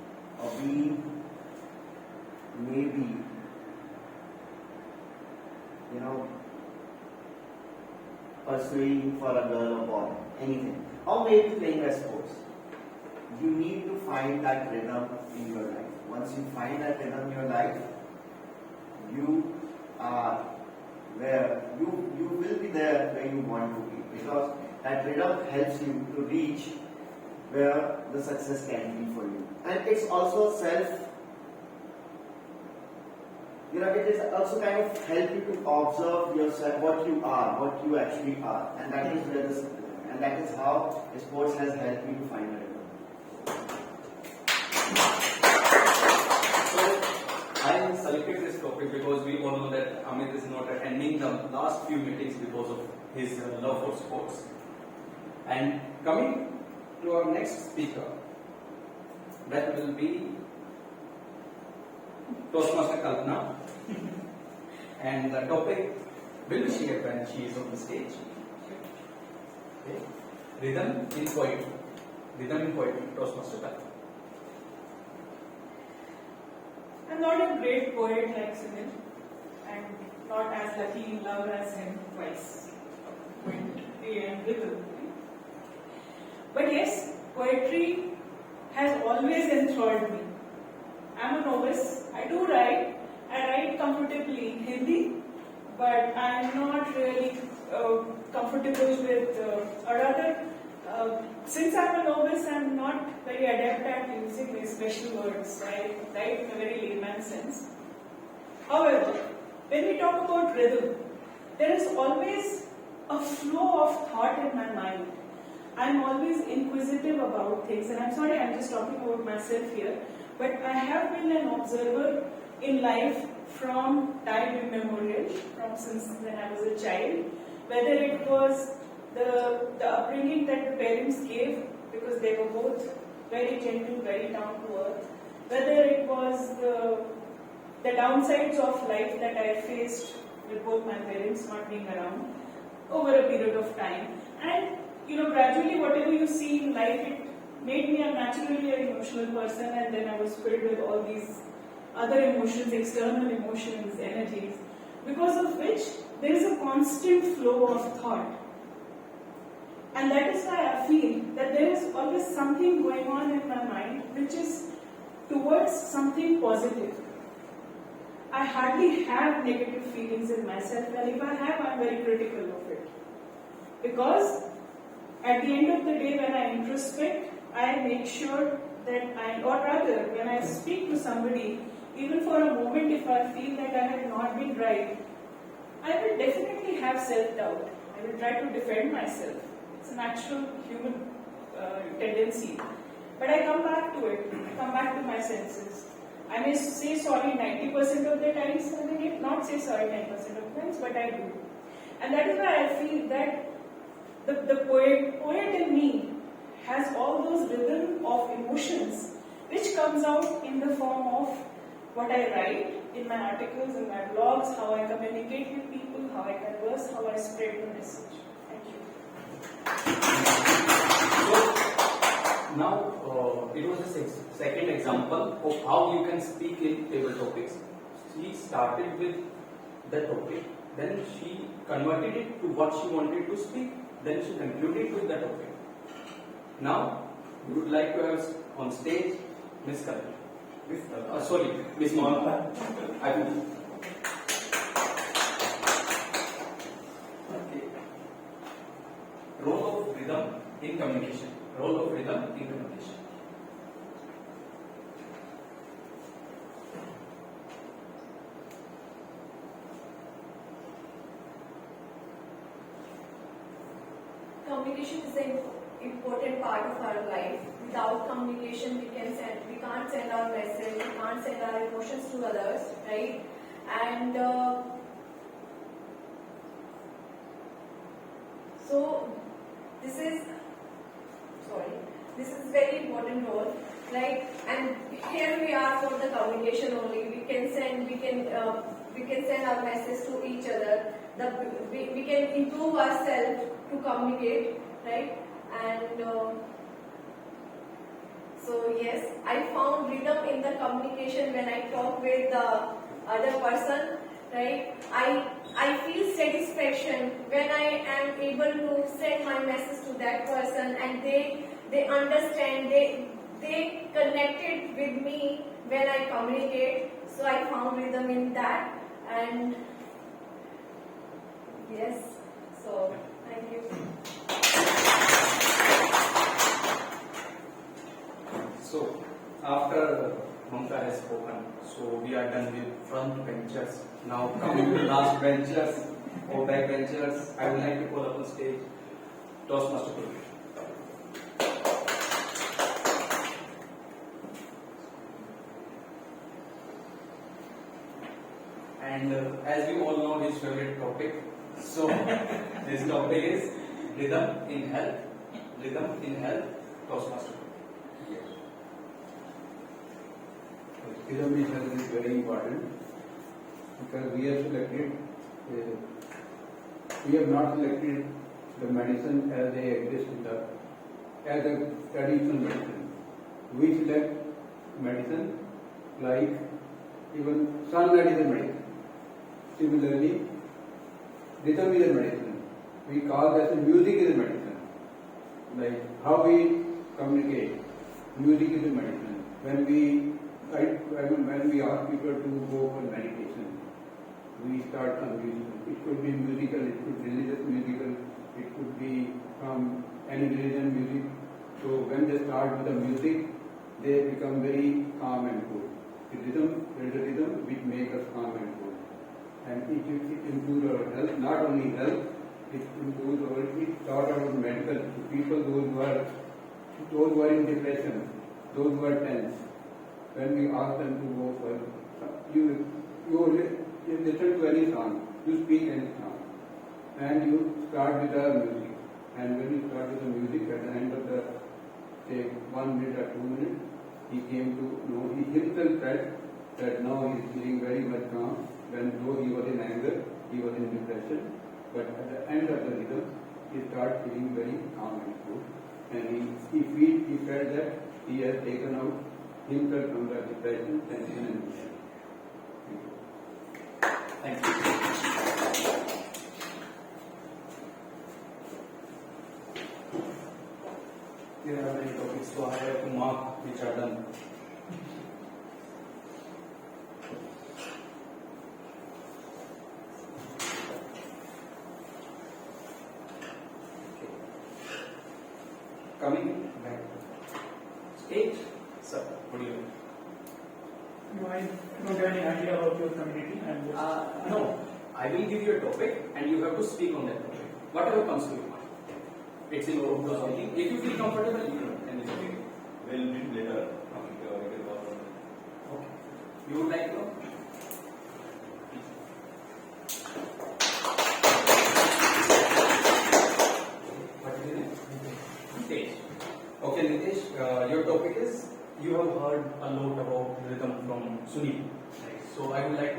or be maybe, pursuing for a girl or boy, anything, or maybe playing a sports. You need to find that rhythm in your life. Once you find that rhythm in your life, you are where you will be there where you want to be, because that rhythm helps you to reach where the success can be for you. And it's also it is also kind of help you to observe yourself, what you are, what you actually are, and that is where and that is how sports has helped you to find a rhythm. topic because we all know that Amit is not attending the last few meetings because of his love for sports. And coming to our next speaker, that will be Toastmaster Kalpana, and the topic will be shared when she is on the stage. Okay. Rhythm in poetry. Rhythm in poetry, Toastmaster Kalpana. I'm not a great poet like Sunil, and not as lucky in love as him twice. Poetry and rhythm. But yes, poetry has always enthralled me. I'm a novice. I do write. I write comfortably in Hindi, but I'm not really comfortable with, or rather, since I'm a novice, I'm not very adept at using these special words. I write in a very layman sense. However, when we talk about rhythm, there is always a flow of thought in my mind. I'm always inquisitive about things, and I'm sorry, I'm just talking about myself here, but I have been an observer in life from time immemorial, from since when I was a child, whether it was the upbringing that the parents gave, because they were both very gentle, very down to earth, whether it was the downsides of life that I faced with both my parents not being around over a period of time, and gradually whatever you see in life, it made me a naturally an emotional person, and then I was filled with all these other emotions, external emotions, energies, because of which there is a constant flow of thought. And that is why I feel that there is always something going on in my mind which is towards something positive. I hardly have negative feelings in myself, and if I have, I am very critical of it. Because at the end of the day, when I introspect, I make sure that or rather, when I speak to somebody, even for a moment, if I feel that I have not been right, I will definitely have self-doubt. I will try to defend myself. It's a natural human tendency. But I come back to it. I come back to my senses. I may say sorry 90% of the times, I may not say sorry 90% of the times, but I do. And that is why I feel that the poet in me has all those rhythm of emotions which comes out in the form of what I write in my articles, in my blogs, how I communicate with people, how I converse, how I spread the message. Thank you. So, now it was a second example of how you can speak in table topics. She started with the topic, then she converted it to what she wanted to speak, then she concluded with the topic. Now, we would like to have on stage Miss Kalpana. Miss Mohan. I will. Okay. Role of rhythm in communication. Role of rhythm in communication. Communication is an important part of our life. Without communication, we can't send our message, we can't send our emotions to others, right? And so this is very important role, right? And here we are for the communication only. We can send our message to each other. We can improve ourselves to communicate, right? And so yes, I found rhythm in the communication when I talk with the other person, right? I feel satisfaction when I am able to send my message to that person, and they understand, they connected with me when I communicate. So I found rhythm in that, and yes, so thank you. So, after Mamta has spoken, so we are done with front benchers. Now coming to last benchers or back benchers, I would like to call up on stage Toastmaster Sunil. and as we all know his favorite topic. So this topic is rhythm in health. Rhythm in health, Toastmaster. Rhythm in health is very important because we have selected, we have not selected the medicine as they exist in the, as a traditional medicine. We select medicine like even sunlight is a medicine. Similarly, rhythm is a medicine. We call that music is a medicine. Like how we communicate, music is a medicine. When we ask people to go for meditation, we start some music. It could be musical, it could be religious musical, it could be from any religion music. So when they start with the music, they become very calm and cool. There is a rhythm which makes us calm and cool. And it improves our health, not only health, it improves our, it sort of mental. So people, those who are in depression, those who are tense, when we ask them to go for, you listen to any song, you speak any song, and you start with the music. And when you start with the music, at the end of the, say, 1 minute or 2 minutes, he came to know, he himself felt that now he is feeling very much calm, when though he was in anger, he was in depression, but at the end of the rhythm, he started feeling very calm and cool. And he felt that he has taken out himself from the depression, tension and fear. Thank you. There are many topics, so I have to mark which are done. Coming back. Stage. Sir, what do you think? No, I don't have any idea about your community. No, I will give you a topic and you have to speak on that topic. Whatever comes to your mind. It's in your own speaking. If you feel comfortable, you can. And it's okay. We'll meet later. Okay. You would like to know? What is your name? Nitesh. Okay, Nitesh, your topic is, you have heard a lot about rhythm from Sunil. Right? So I would like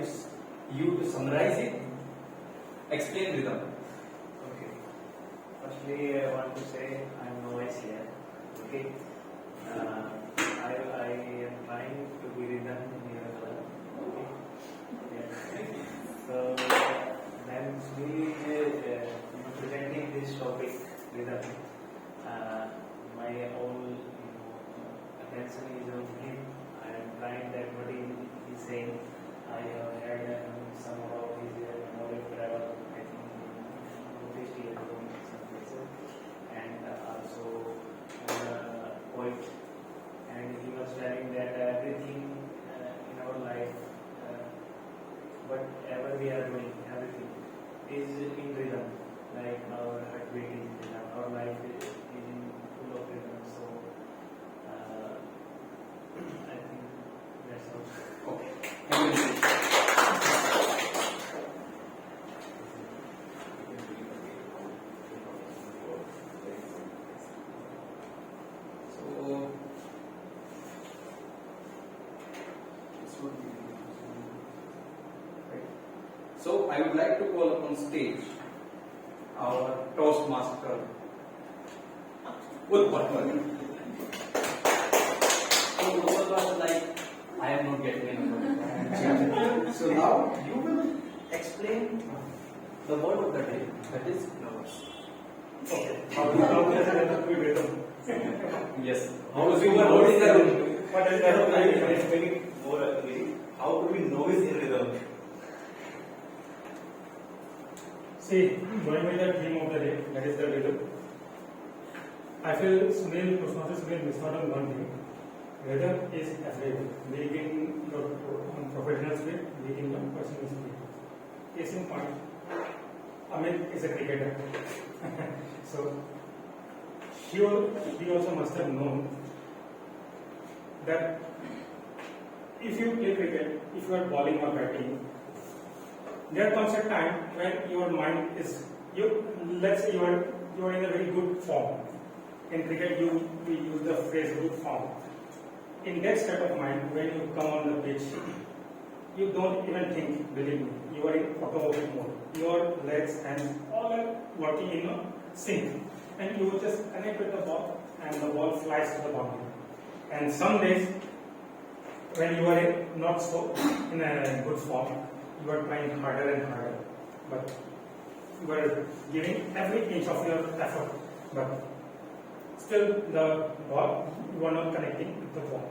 you to summarize it. Explain rhythm. Okay. Firstly, I want to say I'm novice here. Okay. I am trying to be rhythm in your club. Okay. Yeah. So when Sunil is presenting this topic, rhythm, my whole attention is on him. I am trying that what he is saying. I have heard some about his knowledge travel. I think noticed he has gone to some places, and also poet. And he was telling that everything in our life, whatever we are doing, everything is in rhythm. Like our heartbeat is in rhythm, our life is in full of rhythm. So I think that's all. Okay. Thank you. So, this would be right. So I would like to call upon stage our Toastmaster Udpatwar. So Udpatwar was like, I am not getting enough. So now you will explain the word of the day, that is nervous. Okay. How does it have to be rhythm? Yes. What is the rhythm? What is that? Explaining more actually. How do we know is in rhythm? See, going by the theme of the day, that is the rhythm. I feel Toastmaster Sunil missed out on one thing. Rhythm is everywhere. Be it in your professional spirit, be it in your personal spirit. Case in point, Amit is a cricketer. So, he also must have known that if you play cricket, if you are bowling or batting, there comes a time when your mind is, let's say you are in a very good form. In cricket, we use the phrase good form. In that state of mind, when you come on the pitch, you don't even think, believe me, you are in automatic mode. Your legs, hands, all are working in a sync. And you just connect with the ball, and the ball flies to the boundary. And some days, when you are not so in a good form, you are trying harder and harder. But you are giving every inch of your effort. But still the ball, you are not connecting with the ball.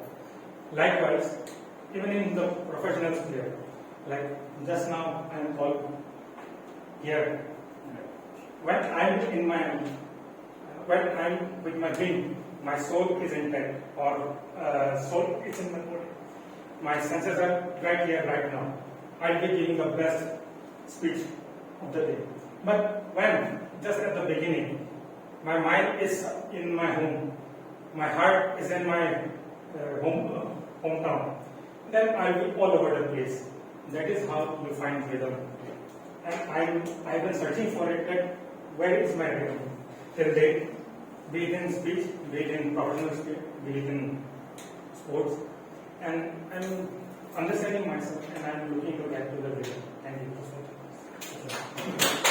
Likewise, even in the professional player, like just now I am called here. When I am with my being, my soul is intact, or soul is in my body. My senses are right here, right now. I'll be giving the best speech of the day. But when, just at the beginning, my mind is in my home, my heart is in my hometown, then I'll be all over the place. That is how you find rhythm. And I've been searching for it, that where is my rhythm? Till date, be it in speech, be it in professional speech, be it in sports. And I'm understanding myself, and I'm looking to get to the rhythm. Thank you so much.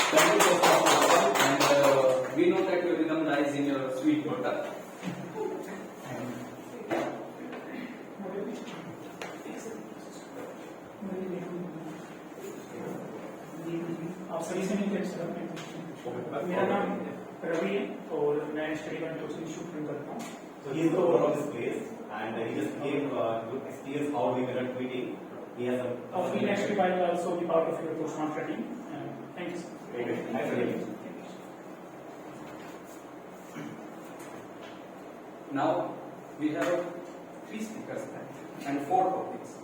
Thank you so much. And we know that your rhythm lies in your sweet daughter. आप सभी से नहीं देख सकते। मेरा नाम रवि है और मैं स्टडी करने के लिए शूट करता हूँ। So he is the owner of this place, and he just gave good experience how we were tweeting. He has a We next week I will also be part of your Toastmaster team. Thank you. very good. Nice to meet you. Now we have 3 speakers and 4 topics.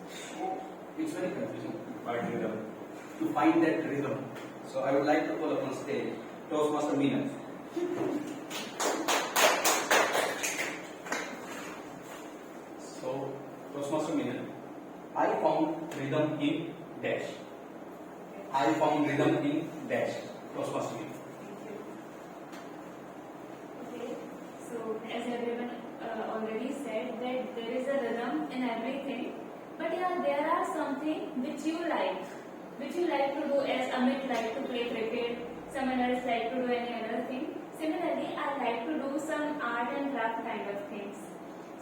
It's very confusing, but to find that rhythm. So I would like to call upon stage Toastmaster Sunil. So Toastmaster Sunil, I found rhythm in dash. I found rhythm in dash. Toastmaster Sunil. Okay, so as everyone already said, that there is a rhythm in everything, but yeah, there are something which you like to do, as Amit like to play cricket, someone else like to do any other thing. Similarly, I like to do some art and craft kind of things.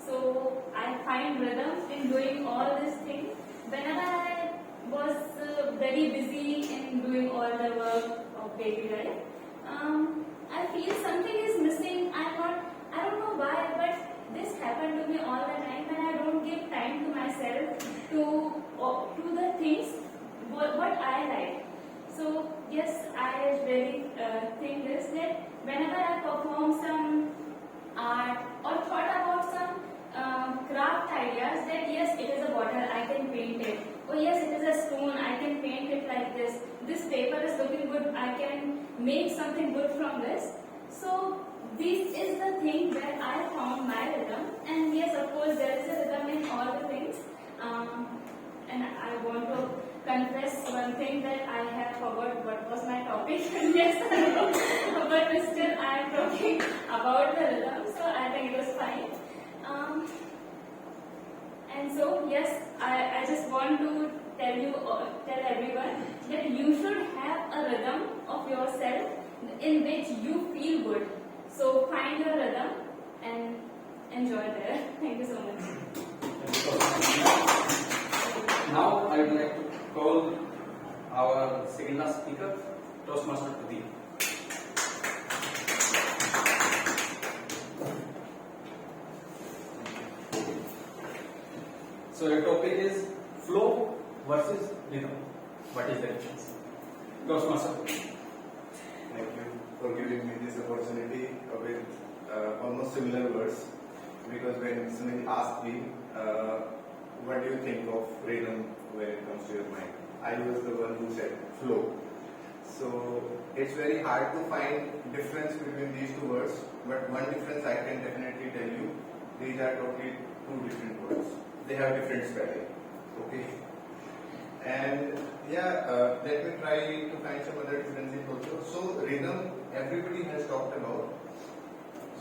So I find rhythm in doing all these things. Whenever I was very busy in doing all the work of daily life, I feel something is missing. I don't know why, but this happened to me all the time, and I don't give time to myself to the things what I like. So yes, I really think this, that whenever I perform some art or thought about some craft ideas, that yes, it is a bottle, I can paint it. Oh yes, it is a spoon, I can paint it like this. This paper is looking good, I can make something good from this. So this is the thing where I found my rhythm. And yes, of course, there is a rhythm in all the things. And I want to confess one thing, that I have forgot what was my topic. Yes, but still I am talking about the rhythm, so I think it was fine. And so yes, I just want to tell everyone that you should have a rhythm of yourself in which you feel good. So find your rhythm and enjoy there. Thank you so much. Now I would like to call our second last speaker, Toastmaster Sunil. So your topic is flow versus rhythm. What is the difference? Toastmaster. Thank you for giving me this opportunity with almost similar words. Because when Sunil asked me, what do you think of rhythm when it comes to your mind? I was the one who said flow. So it's very hard to find difference between these two words. But one difference I can definitely tell you: these are totally 2 different words. They have different spelling. Okay. And Let me try to find some other differences also. So rhythm, everybody has talked about.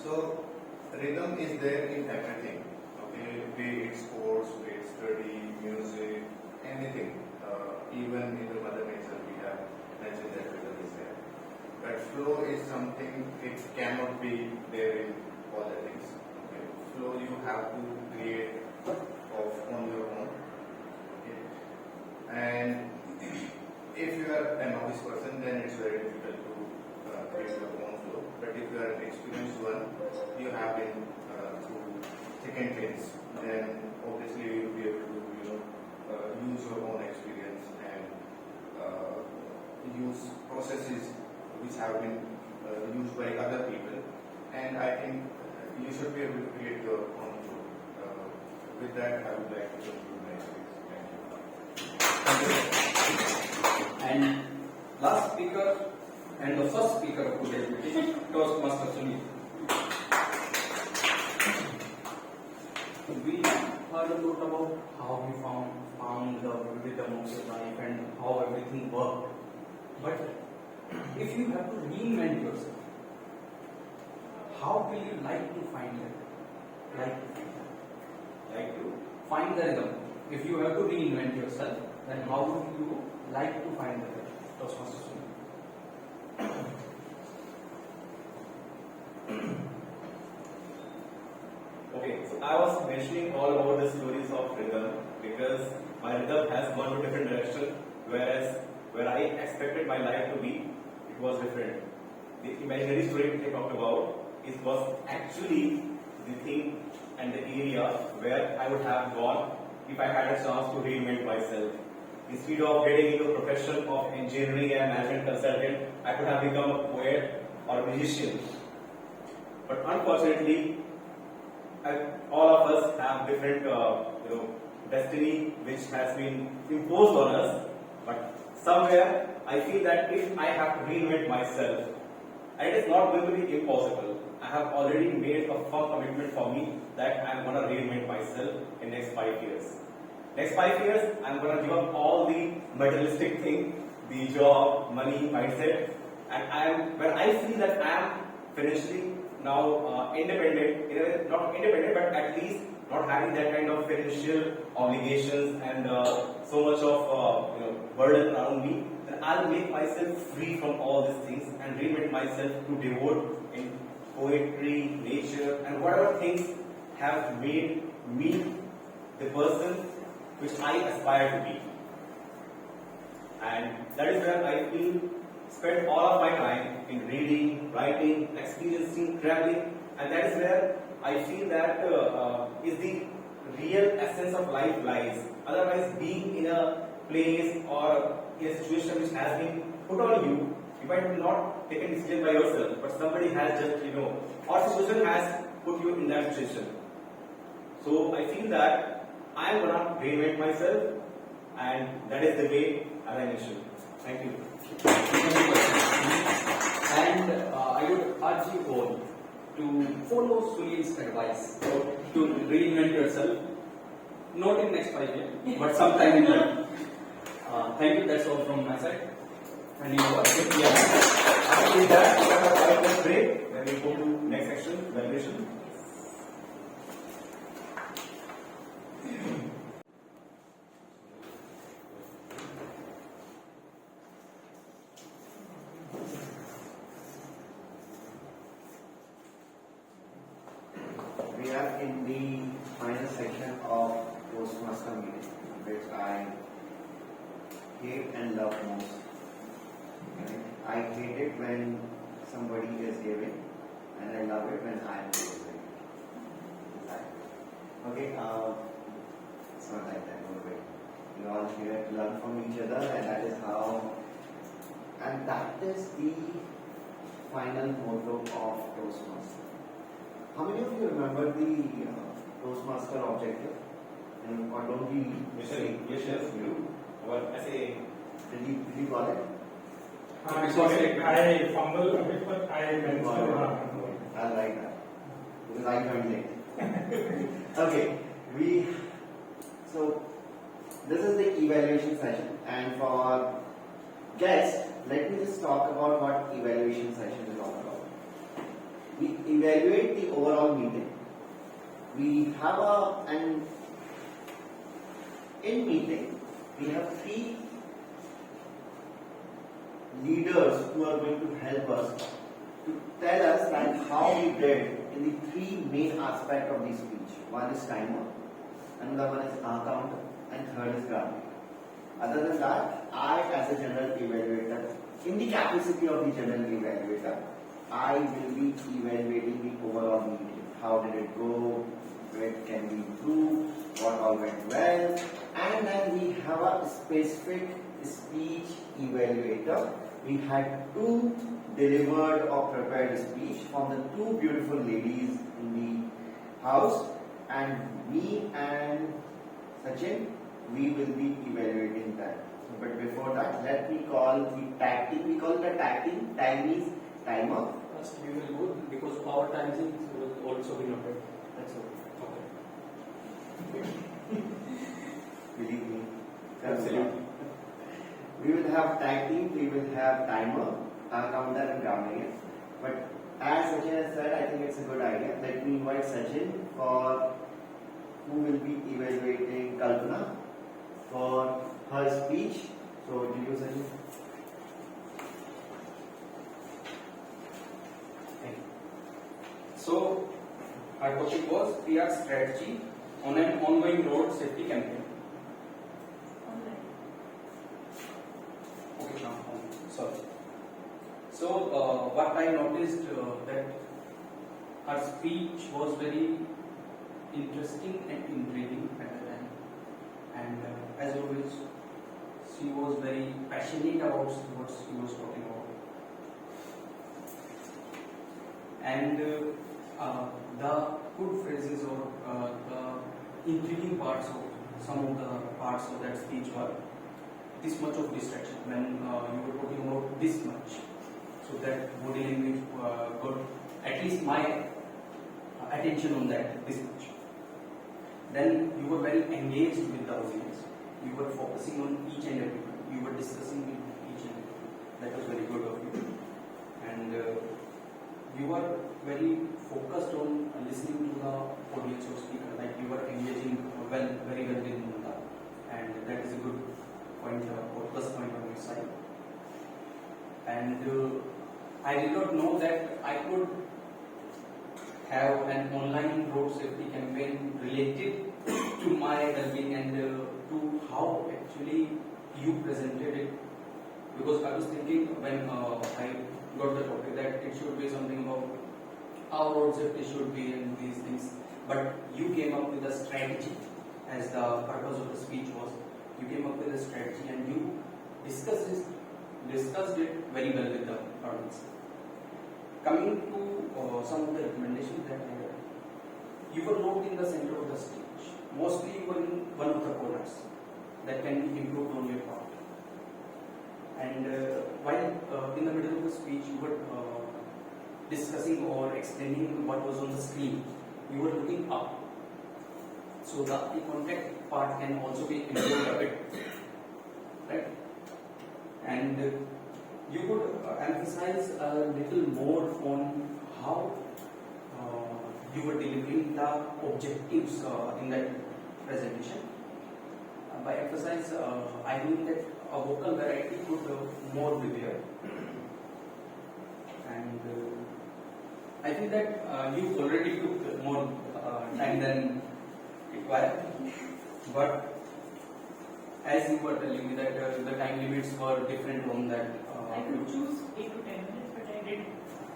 So rhythm is there in everything. Okay, be it sports, be it study, music, anything. Even in the Mother Nature we have mentioned that rhythm is there. But flow is something it cannot be there in all the things. Okay. Flow you have to create on your own. Okay. And if you are a novice person, then it's very difficult to create your own flow. But if you are an experienced one, you have been through thick and thins, then obviously you will be able to use your own experience and use processes which have been used by other people. And I think you should be able to create your own flow. With that, I would like to conclude my speech. Thank you. And last speaker and the first speaker of today's meeting, Toastmaster Sunil. We heard a lot about how we found the rhythm of your life and how everything worked. But if you have to reinvent yourself, how will you like to find it? Like to find the rhythm. If you have to reinvent yourself, then how would you like to find the rhythm? Toastmaster Sunil. Okay, so I was mentioning all over the stories of rhythm because my rhythm has gone to different direction, whereas where I expected my life to be, it was different. The imaginary story which I talked about was actually the thing and the area where I would have gone if I had a chance to reinvent myself. Instead of getting into the profession of engineering and management consultant, I could have become a poet or a musician. But unfortunately, all of us have different destiny which has been imposed on us. But somewhere I feel that if I have to reinvent myself, and it is not going to be impossible. I have already made a firm commitment for me that I am going to reinvent myself in next 5 years. Next 5 years, I am going to give up all the materialistic thing, the job, money, mindset, and when I feel that I am financially now independent, not independent, but at least not having that kind of financial obligations and so much of burden around me, then I'll make myself free from all these things and reinvent myself to devote in poetry, nature, and whatever things have made me the person which I aspire to be. And that is where I feel spend all of my time in reading, writing, experiencing, traveling, and that is where I feel that is the real essence of life lies. Otherwise, being in a place or in a situation which has been put on you, you might not take a decision by yourself, but somebody has just, or situation has put you in that situation. So I feel that I am going to reinvent myself, and that is the way as I mentioned. Thank you. And I would urge you all to follow Sunil's advice to reinvent yourself, not in next 5 years, but sometime in life. Thank you. That's all from my side. And you are After that, we have a 5 minute break. Then we go to next section, validation. We are in the final section of Toastmaster meeting, which I hate and love most. Okay? I hate it when somebody is giving, and I love it when I am giving. Okay, it's not like that, no way. We all here to learn from each other, and that is the final motto of Toastmaster. How many of you remember the Toastmaster objective? And what don't we say? Yes, you. What I say? Did you call it? I fumble a bit, but I mentioned I like that because I joined late. Okay, so this is the evaluation session, and for guests, let me just talk about what evaluation session is all about. We evaluate the overall meeting. We have in meeting, we have 3 leaders who are going to help us to tell us that how we did in the 3 main aspects of the speech. One is timer, another one is counter, and third is grammar. Other than that, I as a general evaluator, in the capacity of the general evaluator, I will be evaluating the overall meeting. How did it go? Where can we improve? What all went well? And then we have a specific speech evaluator. We had 2 delivered or prepared speech from the 2 beautiful ladies in the house, and me and Sachin, we will be evaluating that. But before that, let me call the tag team. We call it a tag team. Tag means timer. First we will go because our timing will also be noted. That's okay. Okay. Believe me. Absolutely. We will have tag team, we will have timer, counter and grammar. But as Sachin has said, I think it's a good idea. Let me invite Sachin for who will be evaluating Kalpana for her speech. So, do you, Sachin? So, our topic was PR strategy on an ongoing road safety campaign. Okay, sorry. So, what I noticed that her speech was very interesting and intriguing at the time, and as always, she was very passionate about what she was talking about, and the good phrases or the intriguing parts of some of the parts of that speech were this much of distraction when you were talking about this much, so that body language got at least my attention on that this much. Then you were very engaged with the audience. You were focusing on each and every one. You were discussing with each and every one. That was very good of you. And you were very focused on listening to the audience or speaker. Like you were engaging very well with Munda. And that is a good point or plus point on your side. And I did not know that I could have an online road safety campaign related to my well-being and to how actually you presented it, because I was thinking when I got the topic that it should be something about how road safety should be and these things, but you came up with a strategy as the purpose of the speech was. You came up with a strategy and you discussed it very well with the audience. Coming to some of the recommendations that I had, you were not in the center of the stage. Mostly you were in one of the corners that can be improved on your part. And while in the middle of the speech you were discussing or explaining what was on the screen, you were looking up. So the eye contact part can also be improved a bit, right? And you could emphasize a little more on how you were delivering the objectives in that presentation. By emphasize, I mean that a vocal variety could more be there. And I think that you already took more time than required. But as you were telling me that the time limits were different on that. I could choose 8 to 10 minutes, but I didn't.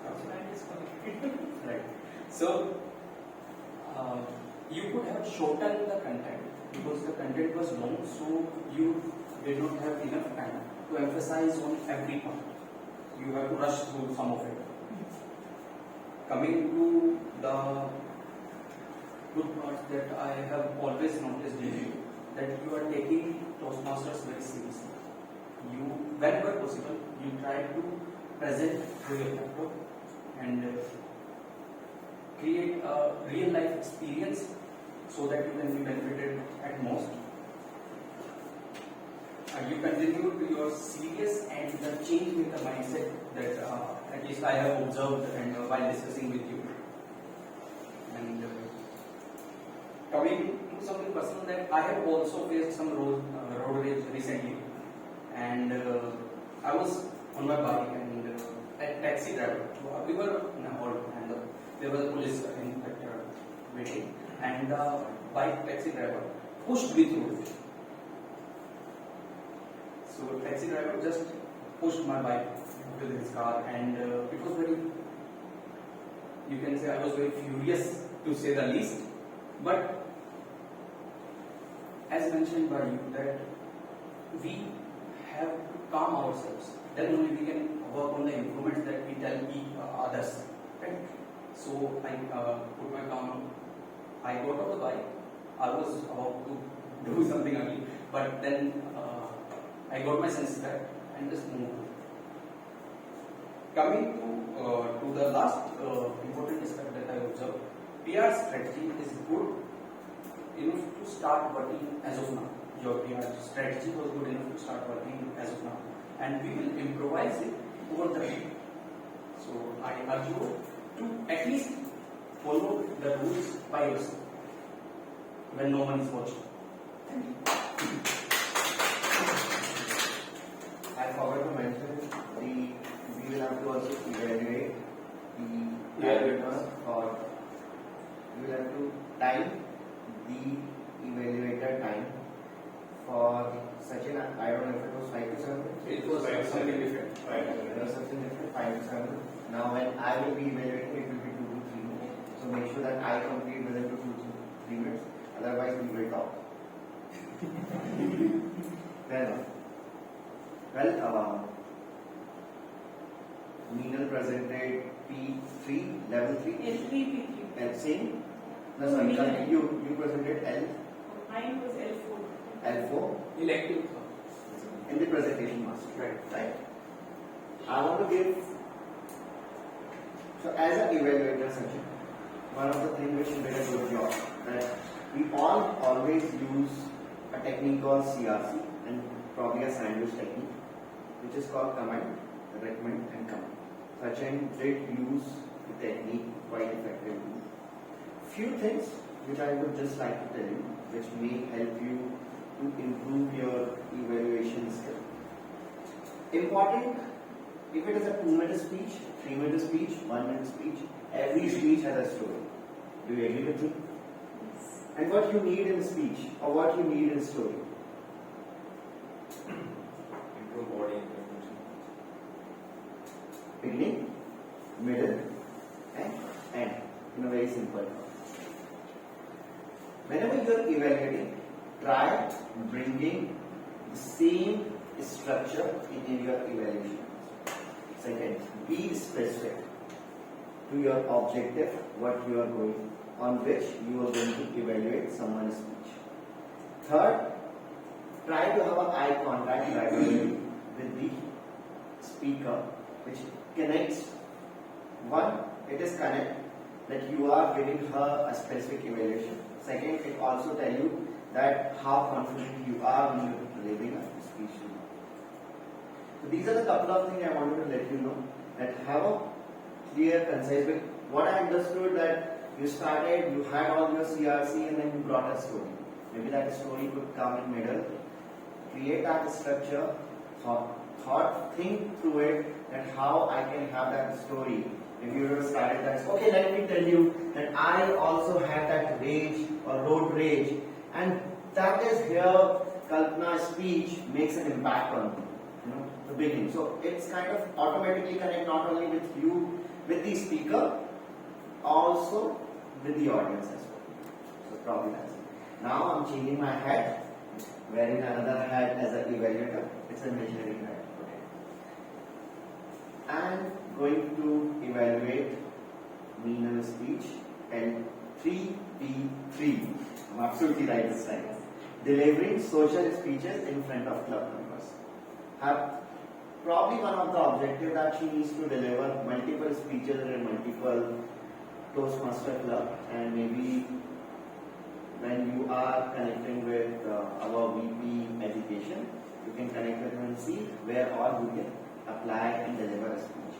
So I disqualified. Right. So you could have shortened the content because the content was long, so you did not have enough time to emphasize on every part. You have to rush through some of it. Coming to the good parts that I have always noticed in you, that you are taking Toastmasters very seriously. You, whenever possible, you try to present through your laptop and create a real life experience so that you can be benefited at most. you contribute to your serious and the change with the mindset that at least I have observed and while discussing with you. And coming to something personal, that I have also faced some road rage recently, and I was on my bike and a taxi driver. We were in a halt and there was a police inspector waiting, and the bike taxi driver pushed me through it. So taxi driver just pushed my bike to his car, and it was very, you can say I was very furious to say the least. But as mentioned by you, that we have to calm ourselves. Then only we can work on the improvements that we tell others. Right? So I put my calm. I got off the bike. I was about to do something again, but then I got my senses back and just moved. Coming to the last important aspect that I observed, PR strategy is good enough to start working as of now. Your PR strategy was good enough to start working as of now, and we will improvise it over the time. So I urge you to at least follow the rules by yourself when no one is watching. Thank you. I forgot to mention we will have to also evaluate the evaluator, or we will have to time the evaluator time for such an, I don't know if it was 5 to 7 minutes. It was something different. It was something different, 5 to 7 minutes. Now when I will be evaluating, it will be 2 to 3 minutes. So make sure that I complete within 2 to 3 minutes. Otherwise we will talk. Fair enough. Well, Neenal presented P3, level 3. L3, P3. Same? No, sorry, Neenal. you presented Mine was L4. L4 Elective. in the presentation master. Right? I want to give, so as an evaluator section, one of the things which you did a good job, that we all always use a technique called CRC and probably a sandwich technique, which is called command, recommend and command. Sachin did use the technique quite effectively. Few things which I would just like to tell you, which may help you to improve your evaluation skill. Important, if it is a 2-minute speech, 3-minute speech, 1-minute speech, every speech has a story. Do you agree with me? Yes. And what you need in speech, or what you need in story? Improve body information. Beginning, middle, and end. In a very simple term. Whenever you are evaluating, try bringing the same structure in your evaluation. Second, be specific to your objective, what you are going, on which you are going to evaluate someone's speech. Third, try to have an eye contact regularly with the speaker, which connects. One, it is connect that you are giving her a specific evaluation. Second, it also tell you that how confident you are when you are delivering a speech to her. So these are the couple of things I wanted to let you know, that have a clear, concise way. What I understood that you started, you had all your CRC and then you brought a story. Maybe that story could come in middle. Create that structure, think through it, that how I can have that story. If you have started that, okay, let me tell you that I also had that rage or road rage, and that is here Kalpana's speech makes an impact on you, the beginning. So it's kind of automatically connect not only with you, with the speaker, also with the audience as well. So probably that's it. Now I'm changing my hat, wearing another hat as an evaluator. It's a imaginary hat. Okay. And going to evaluate Neenal's speech and 3P3. I'm absolutely right this time. Delivering social speeches in front of club members. Probably one of the objectives that she needs to deliver multiple speeches in multiple Toastmaster Club, and maybe when you are connecting with our VP education, You can connect with him and see where all you can apply and deliver a speech.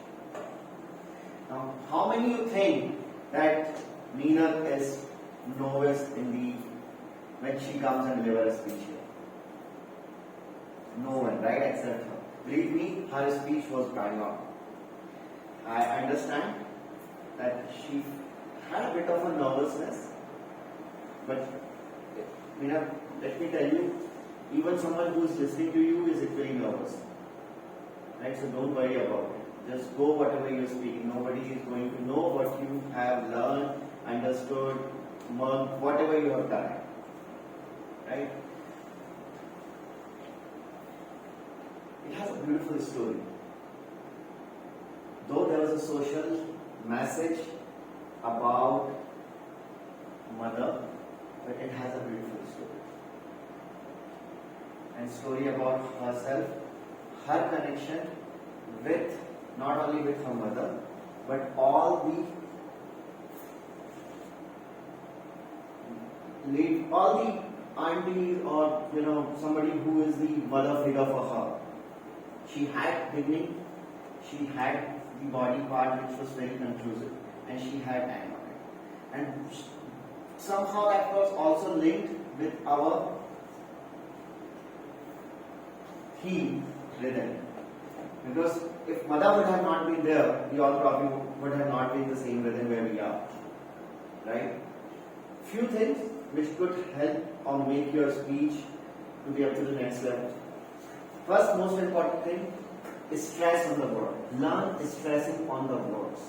Now, how many you think that Nina is novice in the when she comes and delivers a speech here? No one, right? Except her. Believe me, her speech was bang on. I understand that she had a bit of a nervousness, but Nina, let me tell you, even someone who is listening to you is equally nervous. Right? So don't worry about it. Just go whatever you're speaking. Nobody is going to know what you have learned, understood, whatever you have done. Right? It has a beautiful story. Though there was a social message about mother, but it has a beautiful story. And story about herself, her connection with, not only with her mother, but all the aunties or somebody who is the mother figure for her. She had beginning, she had the body part which was very conclusive, and she had hand on it. And somehow that was also linked with our theme rhythm. Because if mother would have not been there, we all probably would have not been the same rhythm where we are. Right? Few things which could help or make your speech to be up to the next level. First, most important thing is stress on the word. Learn stressing on the words.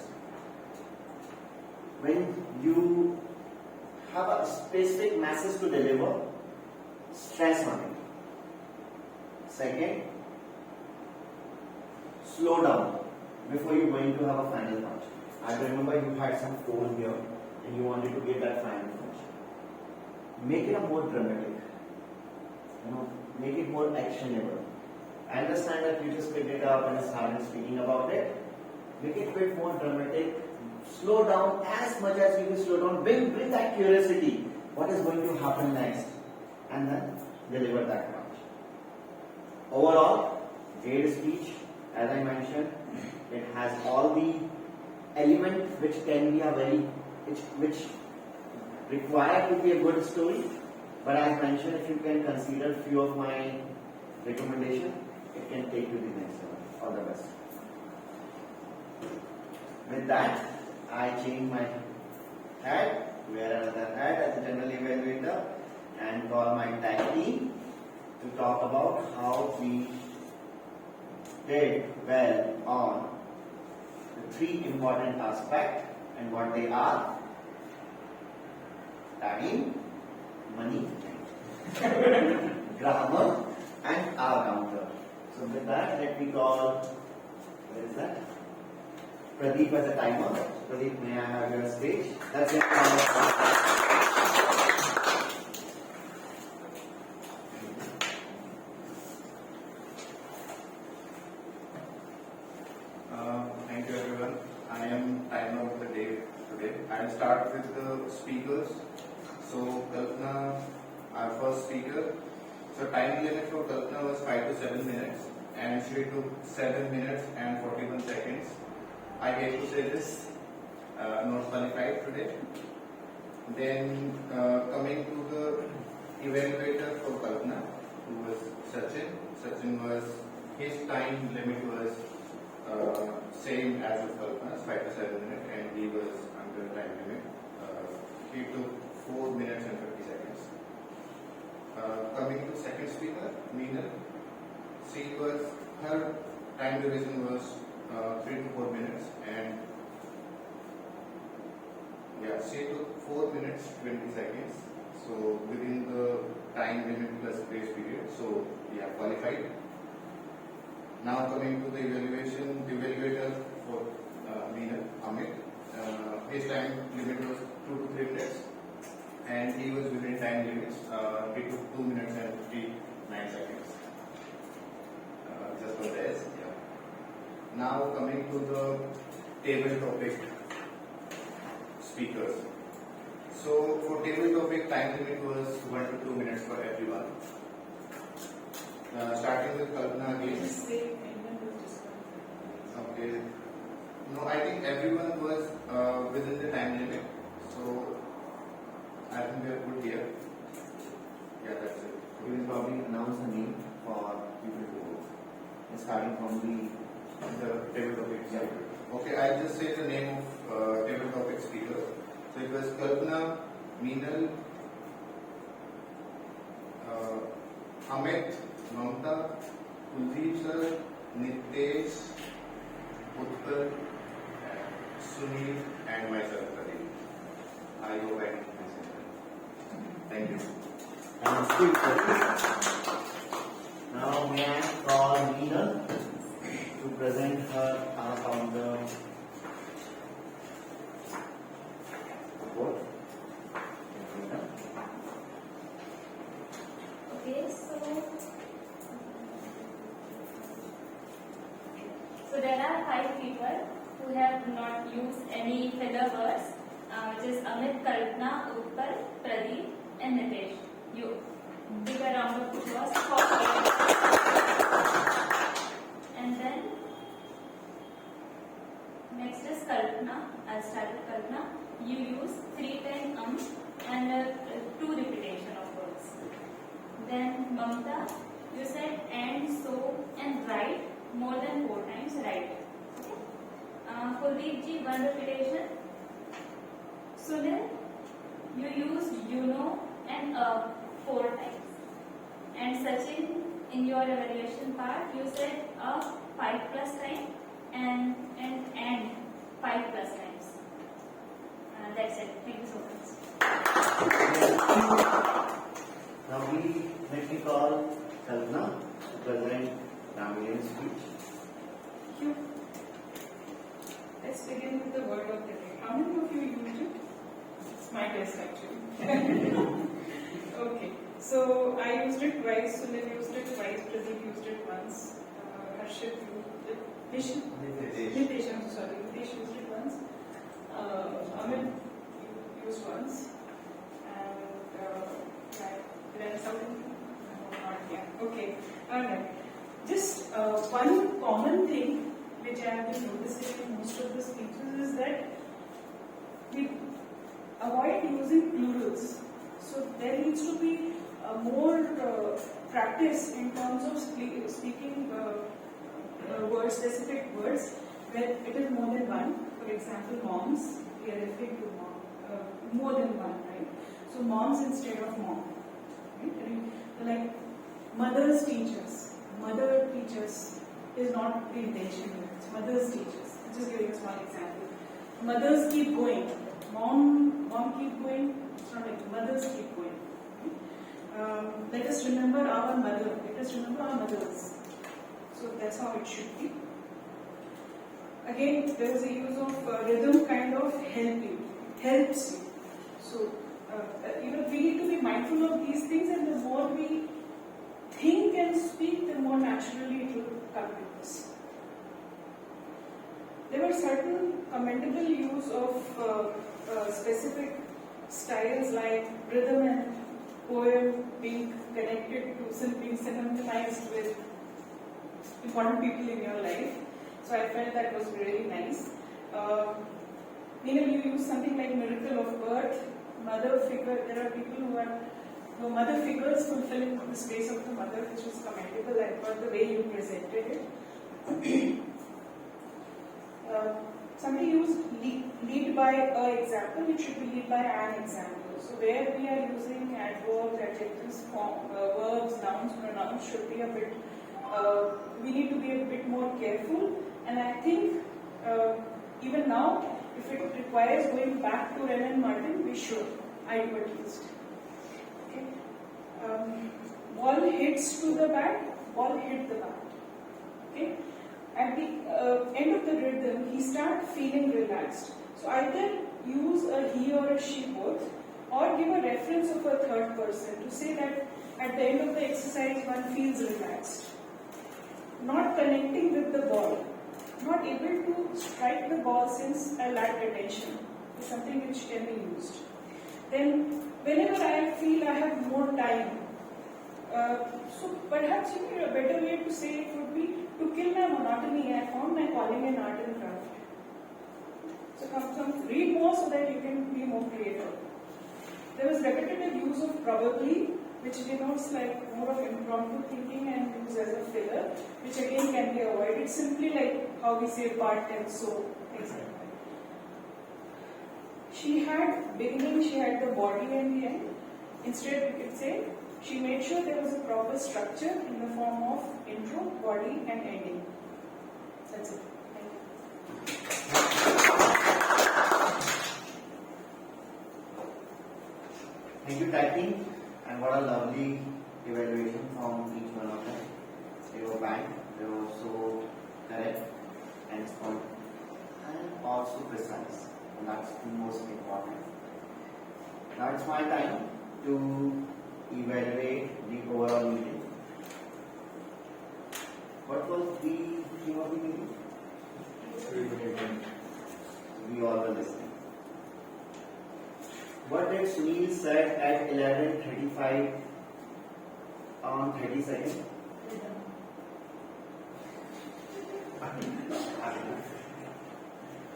When you have a specific message to deliver, stress on it. Second, slow down before you're going to have a final punch. I remember you had some phone here and you wanted to get that final punch. Make it a more dramatic. Make it more actionable. I understand that you just picked it up and started speaking about it. Make it a bit more dramatic. Slow down as much as you can slow down. Bring that curiosity. What is going to happen next? And then deliver that punch. Overall, great speech. As I mentioned, it has all the elements which can be which require to be a good story. But as mentioned, if you can consider few of my recommendations, it can take you to the next level. All the best. With that, I change my hat, wear another hat as a general evaluator, and call my tag team to talk about how we did well on the three important aspects and what they are: time, money, grammar, and our counter. So with that, let me call, where is that? Pradeep as a timer. Pradeep, may I have your stage? That's it. Thank you everyone. I am timer of the day today. I will start with the speakers. So Kalpana, our first speaker. So time limit for Kalpana was 5 to 7 minutes, and she took 7 minutes and 41 seconds. I hate to say this, not qualified today. Then coming to the evaluator for Kalpana, who was Sachin. Sachin was, his time limit was same as of Kalpana's, 5 to 7 minutes, and he was under the time limit. He took 4 minutes and 50 seconds. Coming to second speaker, Meena. Her time duration was 3 to 4 minutes, and she took 4 minutes 20 seconds. So within the time limit plus grace period, so qualified. Now coming to the evaluator for Meena, Amit. His time limit was 2 to 3 minutes, and he was within time limits. He took 2 minutes and 59 seconds. Just for this. Now coming to the table topic speakers. So for table topic, time limit was 1 to 2 minutes for everyone. starting with Kalpana again. Just say anyone was disqualified. Okay. No, I think everyone was within the time limit, so I think we are good here. Yeah, that's it. We will probably announce the name for people to vote. Starting from The table topic. Yeah. Okay, I'll just say the name of table topic speaker. So it was Kalpana, Meenal, Amit, Mamta, Kuldeep sir, Nitesh, Uttar, Sunil, and myself, Pradeep. I hope I didn't miss anyone. Thank you. and still now may I call Meena to present her founder report. Okay, so there are 5 people who have not used any filler words, which is Amit, Kalpana, Utpal, Pradeep, and Nitesh. You big a round of applause for them. And then next is Kalpana. I'll start with Kalpana. You use 3 times and 2 repetition of words. Then Mamta, you said and, so, and right more than 4 times, right. Kuldeep ji, 1 repetition. Sunil, you used you know and 4 times. And Sachin, in your evaluation part, you said 5 plus time and 5 plus times. That's it. Thank you so much. Now let me call Kalpana to present Ramyan's speech. Thank you. Let's begin with the word of the day. How many of you used it? It's my test actually. Okay. So I used it twice, Sunil used it twice, Pradeep used it once, Harshit used it, Nitesh, I'm sorry, Nitesh used it once, Amit used once, and then something, not yet. Okay, alright. Just one common thing which I have been noticing in most of the speeches is that we avoid using plurals. So there needs to be more practice in terms of speaking word specific words where it is more than one. For example, moms, we are referring to more than one, right? So moms instead of mom, right? I mean, like mothers teachers, mother teachers is not the intention here. It's mothers teachers. I'm just giving a small example. Mothers keep going. Mom keep going. It's not like mothers keep going. Let us remember our mother. Let us remember our mothers. So that's how it should be. Again, there is a use of rhythm kind of helps you. So we need to be mindful of these things, and the more we think and speak, the more naturally it will come to us. There were certain commendable use of specific styles like rhythm and poem being connected to being synchronized with important people in your life. So I felt that was really nice. You use something like miracle of birth, mother figure. There are people who are mother figures fulfilling the space of the mother, which was commendable. I thought the way you presented it. Somebody used lead by a example, it should be lead by an example. So where we are using adverbs, adjectives, verbs, nouns, pronouns should be a bit, we need to be a bit more careful. And I think even now, if it requires going back to Wren and Martin, we should. I do at least. Okay. Ball hits to the bat, ball hit the bat. Okay. At the end of the rhythm, he starts feeling relaxed. So either use a he or a she both, or give a reference of a third person to say that at the end of the exercise, one feels relaxed. Not connecting with the ball, not able to strike the ball since I lacked attention is something which can be used. Then, whenever I feel I have more time, So perhaps a better way to say it would be to kill my monotony. I found my calling in art and craft. So come read more so that you can be more creative. There was repetitive use of probably, which denotes like more of impromptu thinking and use as a filler, which again can be avoided. Simply like how we say part and so, things like that. She had beginning, she had the body and the end. Instead we could say she made sure there was a proper structure in the form of intro, body and ending. That's it. Thank you. Thank you, typing, and what a lovely evaluation from each one of them. They were bang, they were so correct and on, and also precise. And that's the most important. Now it's my time to evaluate the overall meeting. What was the theme of the meeting? We all were listening. What did Sunil said at 11:35 on 30 seconds?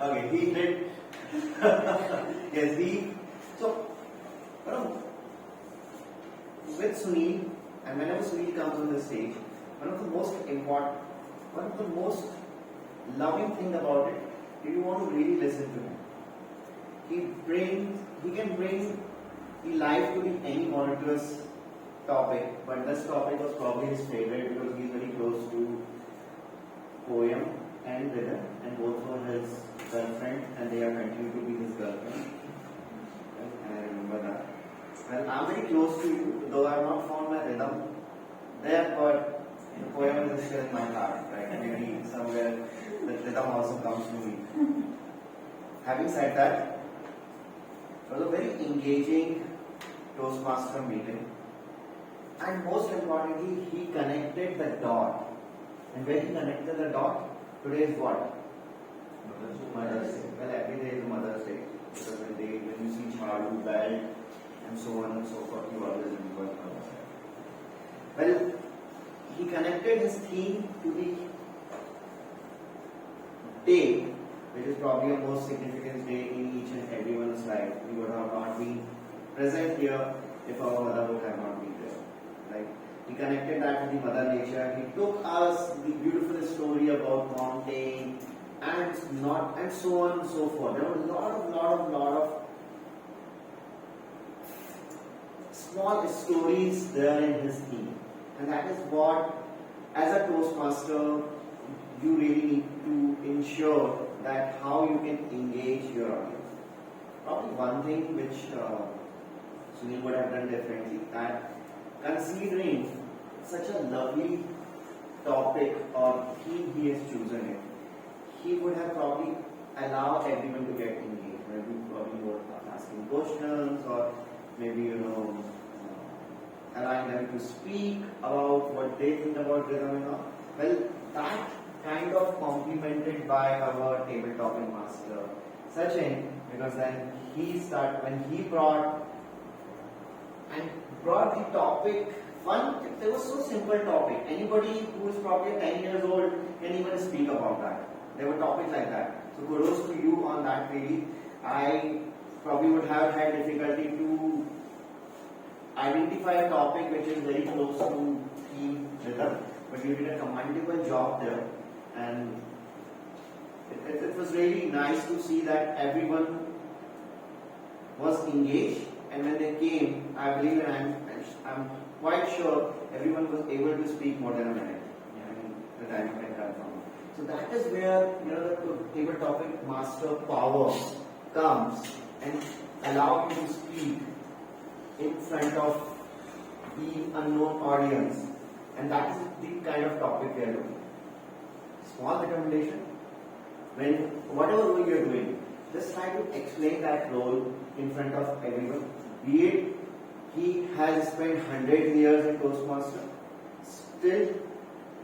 Okay, he did. Yes, so, with Sunil, and whenever Sunil comes on the stage, one of the most loving thing about it, if you want to really listen to him, he can bring the life to any monotonous topic, but this topic was probably his favorite because he's very close to poem and rhythm, and both were his girlfriend, and they are continuing to be his girlfriend. And I remember that. Well, I'm very close to you, though I have not found my rhythm there, but the poem is still in my heart, right? Maybe somewhere the rhythm also comes to me. Having said that, it was a very engaging Toastmaster meeting, and most importantly, he connected the dot. And when he connected the dot, today is what? Mother's Day. Well, every day is Mother's Day. Because when you see Charu, Belt, and so on and so forth, you always remember Mother's Day. Well, he connected his theme to the day, which is probably a most significant day in each and everyone's life. We would have not been present here if our mother would have not been there. Right? He connected that to the mother nature. He took us the beautiful story about mountain and so on and so forth. There were a lot of small stories there in his theme. And that is what, as a Toastmaster, you really need to ensure that how you can engage your audience. Probably one thing which Sunil would have done differently, that considering such a lovely topic or theme he has chosen it, he would have probably allowed everyone to get engaged. Maybe probably more asking questions, or maybe allowing them to speak about what they think about rhythm and all. Well, that kind of complemented by our table topping master Sachin, because then when he brought the topic fun. It was so simple topic. Anybody who is probably 10 years old can even speak about that. There were topics like that. So kudos to you on that really. I probably would have had difficulty to identify a topic which is very close to theme rhythm, but you did a commendable job there, and it was really nice to see that everyone was engaged, and when they came, I believe, and I'm quite sure everyone was able to speak more than a minute. The time I can confirm. So that is where the table topic master power comes and allow you to speak in front of the unknown audience, and that is the kind of topic we are looking. Small recommendation: when whatever role you are doing, just try to explain that role in front of everyone. Be it he has spent 100 years in Toastmaster, still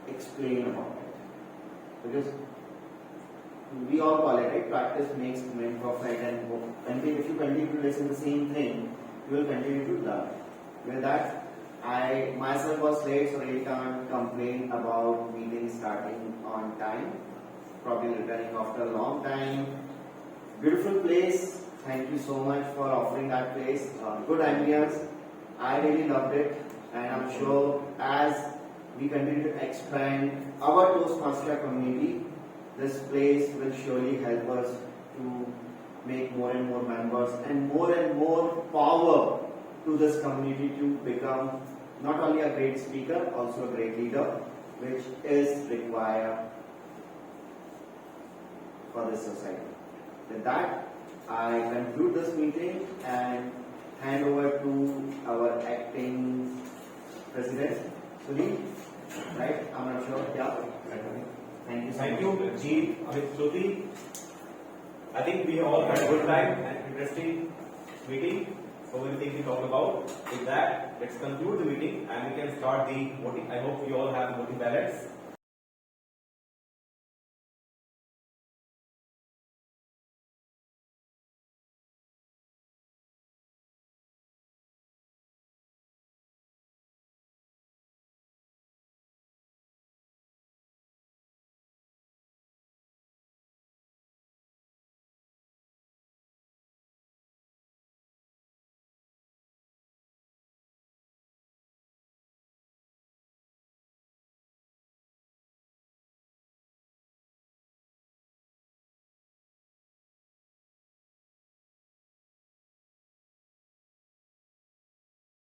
explain about it, because we all call it, right? Practice makes men perfect, and if you continue to listen to the same thing, you will continue to learn. With that, I myself was late, so I can't complain about meeting starting on time. Probably returning after a long time. Beautiful place. Thank you so much for offering that place. Good ambience. I really loved it, and I'm sure as we continue to expand our Toastmaster community, this place will surely help us to make more and more members and more power to this community to become not only a great speaker, also a great leader, which is required for this society. With that, I conclude this meeting and hand over to our acting president, Sunil. Right? I'm not sure. Yeah. Thank you. Thank you, Jeet, Amit, Shruti. I think we all had a good time and interesting meeting. So many things we talked about. With that, let's conclude the meeting and we can start the voting. I hope you all have voting ballots.